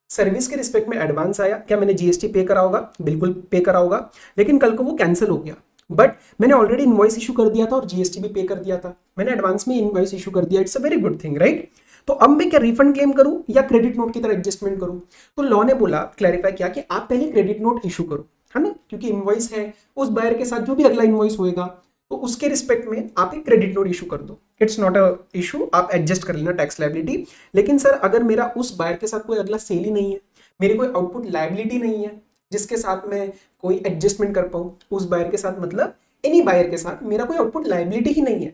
service के रिस्पेक्ट में एडवांस आया, क्या मैंने जीएसटी पे करा होगा? बिल्कुल पे करा होगा, लेकिन कल को वो कैंसिल हो गया, बट मैंने ऑलरेडी इनवॉइस इशू कर दिया था और जीएसटी भी पे कर दिया था, मैंने एडवांस में इनवॉइस इशू कर दिया, it's a very good thing, right? तो अब मैं क्या रिफंड क्लेम करूं या क्रेडिट नोट की तरह एडजस्टमेंट करूं? तो लॉ ने बोला, क्लैरिफाई किया कि आप पहले क्रेडिट नोट इशू करो, है ना, क्योंकि इनवॉइस है, उस बायर के साथ जो भी अगला इनवॉइस होएगा तो उसके रिस्पेक्ट में आप एक क्रेडिट नोट इशू कर दो, इट्स नॉट अ इशू, आप एडजस्ट कर लेना टैक्स लायबिलिटी। लेकिन सर अगर मेरा उस बायर के साथ कोई अगला सेल ही नहीं है, मेरी कोई आउटपुट लायबिलिटी नहीं है जिसके साथ मैं कोई एडजस्टमेंट कर पाऊं, उस बायर के साथ मतलब एनी बायर के साथ मेरा कोई आउटपुट लायबिलिटी ही नहीं है,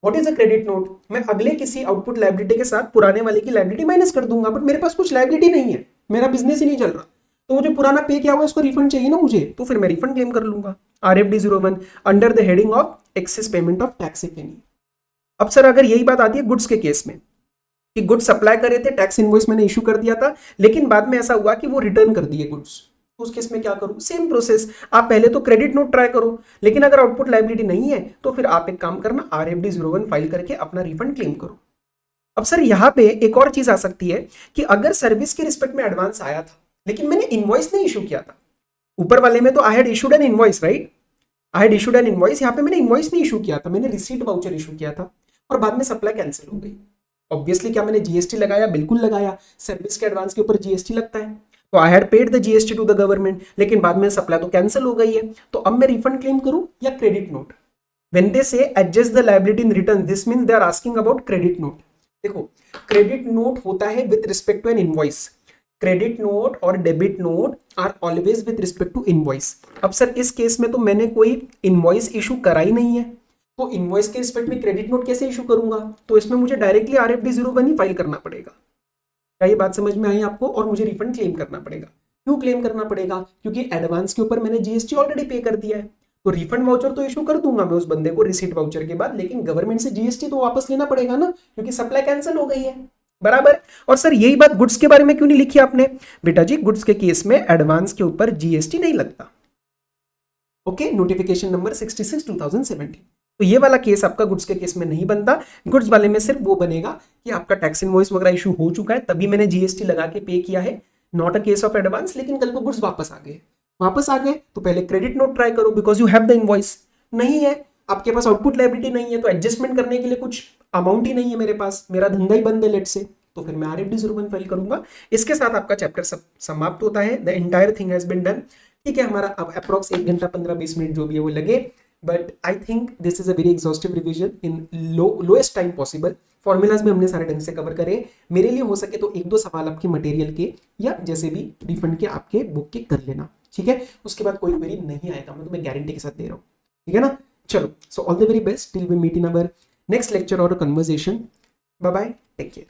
what is a credit note? मैं अगले किसी आउटपुट लायबिलिटी के साथ पुराने वाले की लायबिलिटी माइनस कर दूंगा, बट मेरे पास कुछ लायबिलिटी नहीं है, मेरा बिजनेस ही नहीं चल रहा, तो मुझे पुराना पे किया हुआ उसको रिफंड चाहिए ना मुझे, तो फिर मैं रिफंड क्लेम कर लूंगा। RFD 01 under the heading of access payment of tax if any. अब सर अगर यही बात आती है गुड्स के केस में कि गुड्स सप्लाई कर रहे थे, टैक्स इनवॉइस मैंने इशू कर दिया था, लेकिन बाद में ऐसा हुआ कि वो रिटर्न कर दिए गुड्स, उस केस में क्या करूं? सेम प्रोसेस, आप पहले तो क्रेडिट नोट ट्राई करो, लेकिन अगर आउटपुट लायबिलिटी नहीं है तो फिर आप एक काम करना, RFD 01 फाइल करके अपना रिफंड क्लेम करो। अब सर यहां पे एक और चीज आ सकती है कि अगर सर्विस के रिस्पेक्ट में एडवांस आया था लेकिन मैंने इनवॉइस नहीं इशू किया था, ऊपर वाले में तो I had issued N invoice, right, I had issued N invoice, यहाँ पे मैंने इनवॉइस नहीं इशू किया था, मैंने रिसीट वाउचर इशू किया था और बाद में सप्लाई कैंसिल हो गई। ऑब्वियसली क्या मैंने जीएसटी लगाया? बिल्कुल लगाया, सर्विस के एडवांस के ऊपर जीएसटी लगता है, तो I had paid the GST to the government, लेकिन बाद में सप्लाई तो कैंसिल हो गई है, तो अब मैं रिफंड क्लेम करूं या credit note? When they say adjust the liability in return, this means they are asking about credit note. देखो क्रेडिट नोट होता है with respect to an invoice, credit note और debit note are always with respect to invoice. अब सर इस केस में तो मैंने कोई इनवॉइस इशू करा ही नहीं है, तो इनवॉइस के रिस्पेक्ट में क्रेडिट नोट कैसे इशू करूंगा? तो इसमें मुझे डायरेक्टली RFD 01 ही फाइल करना पड़ेगा। क्या ये बात समझ में आई आपको? और मुझे रिफंड क्लेम करना पड़ेगा। क्यों क्लेम करना पड़ेगा? क्योंकि एडवांस के ऊपर मैंने जीएसटी ऑलरेडी पे कर दिया है। तो रिफंड वाउचर तो इशू कर दूंगा मैं उस बंदे को रिसीट वाउचर के बाद, लेकिन गवर्नमेंट से जीएसटी तो वापस लेना पड़ेगा ना, क्योंकि सप्लाई कैंसिल हो गई है। बराबर। और सर यही बात गुड्स के बारे में क्यों नहीं लिखी आपने? बेटा जी गुड्स के केस में एडवांस के ऊपर जीएसटी नहीं लगता। Okay, notification number 66 2017। तो ये वाला केस आपका गुड्स के केस में नहीं बनता। गुड्स वाले में सिर्फ वो बनेगा कि आपका टैक्स इनवॉइस वगैरह इशू हो चुका है, तभी मैंने जीएसटी लगा के पे किया है, not a case of advance. लेकिन कल को गुड्स वापस आ गए तो पहले क्रेडिट नोट ट्राई करो, because you have the invoice. नहीं है आपके पास, आउटपुट लायबिलिटी नहीं है, तो एडजस्टमेंट करने के लिए कुछ अमाउंट ही नहीं है मेरे पास, मेरा धंधा ही बंद है लेट से, तो फिर मैं RFD 01 फाइल करूंगा। इसके साथ आपका चैप्टर समाप्त होता है। The entire thing has been done. ठीक है, हमारा अब अप्रॉक्स 1 घंटा 15-20 मिनट जो भी है वो लगे, but I think this is a very exhaustive revision in lowest time possible. Formulas भी हमने सारे ढंग से कवर करे। मेरे लिए हो सके तो 1-2 सवाल आपके मटेरियल के या जैसे भी रिफंड के आपके बुक के कर लेना, ठीक है? उसके बाद कोई क्वेरी नहीं आएगा, मैं तुम्हें गारंटी के साथ दे रहा हूँ, ठीक है ना? चलो, so all the very best till we meet in our next lecture और conversation. Bye bye, take care.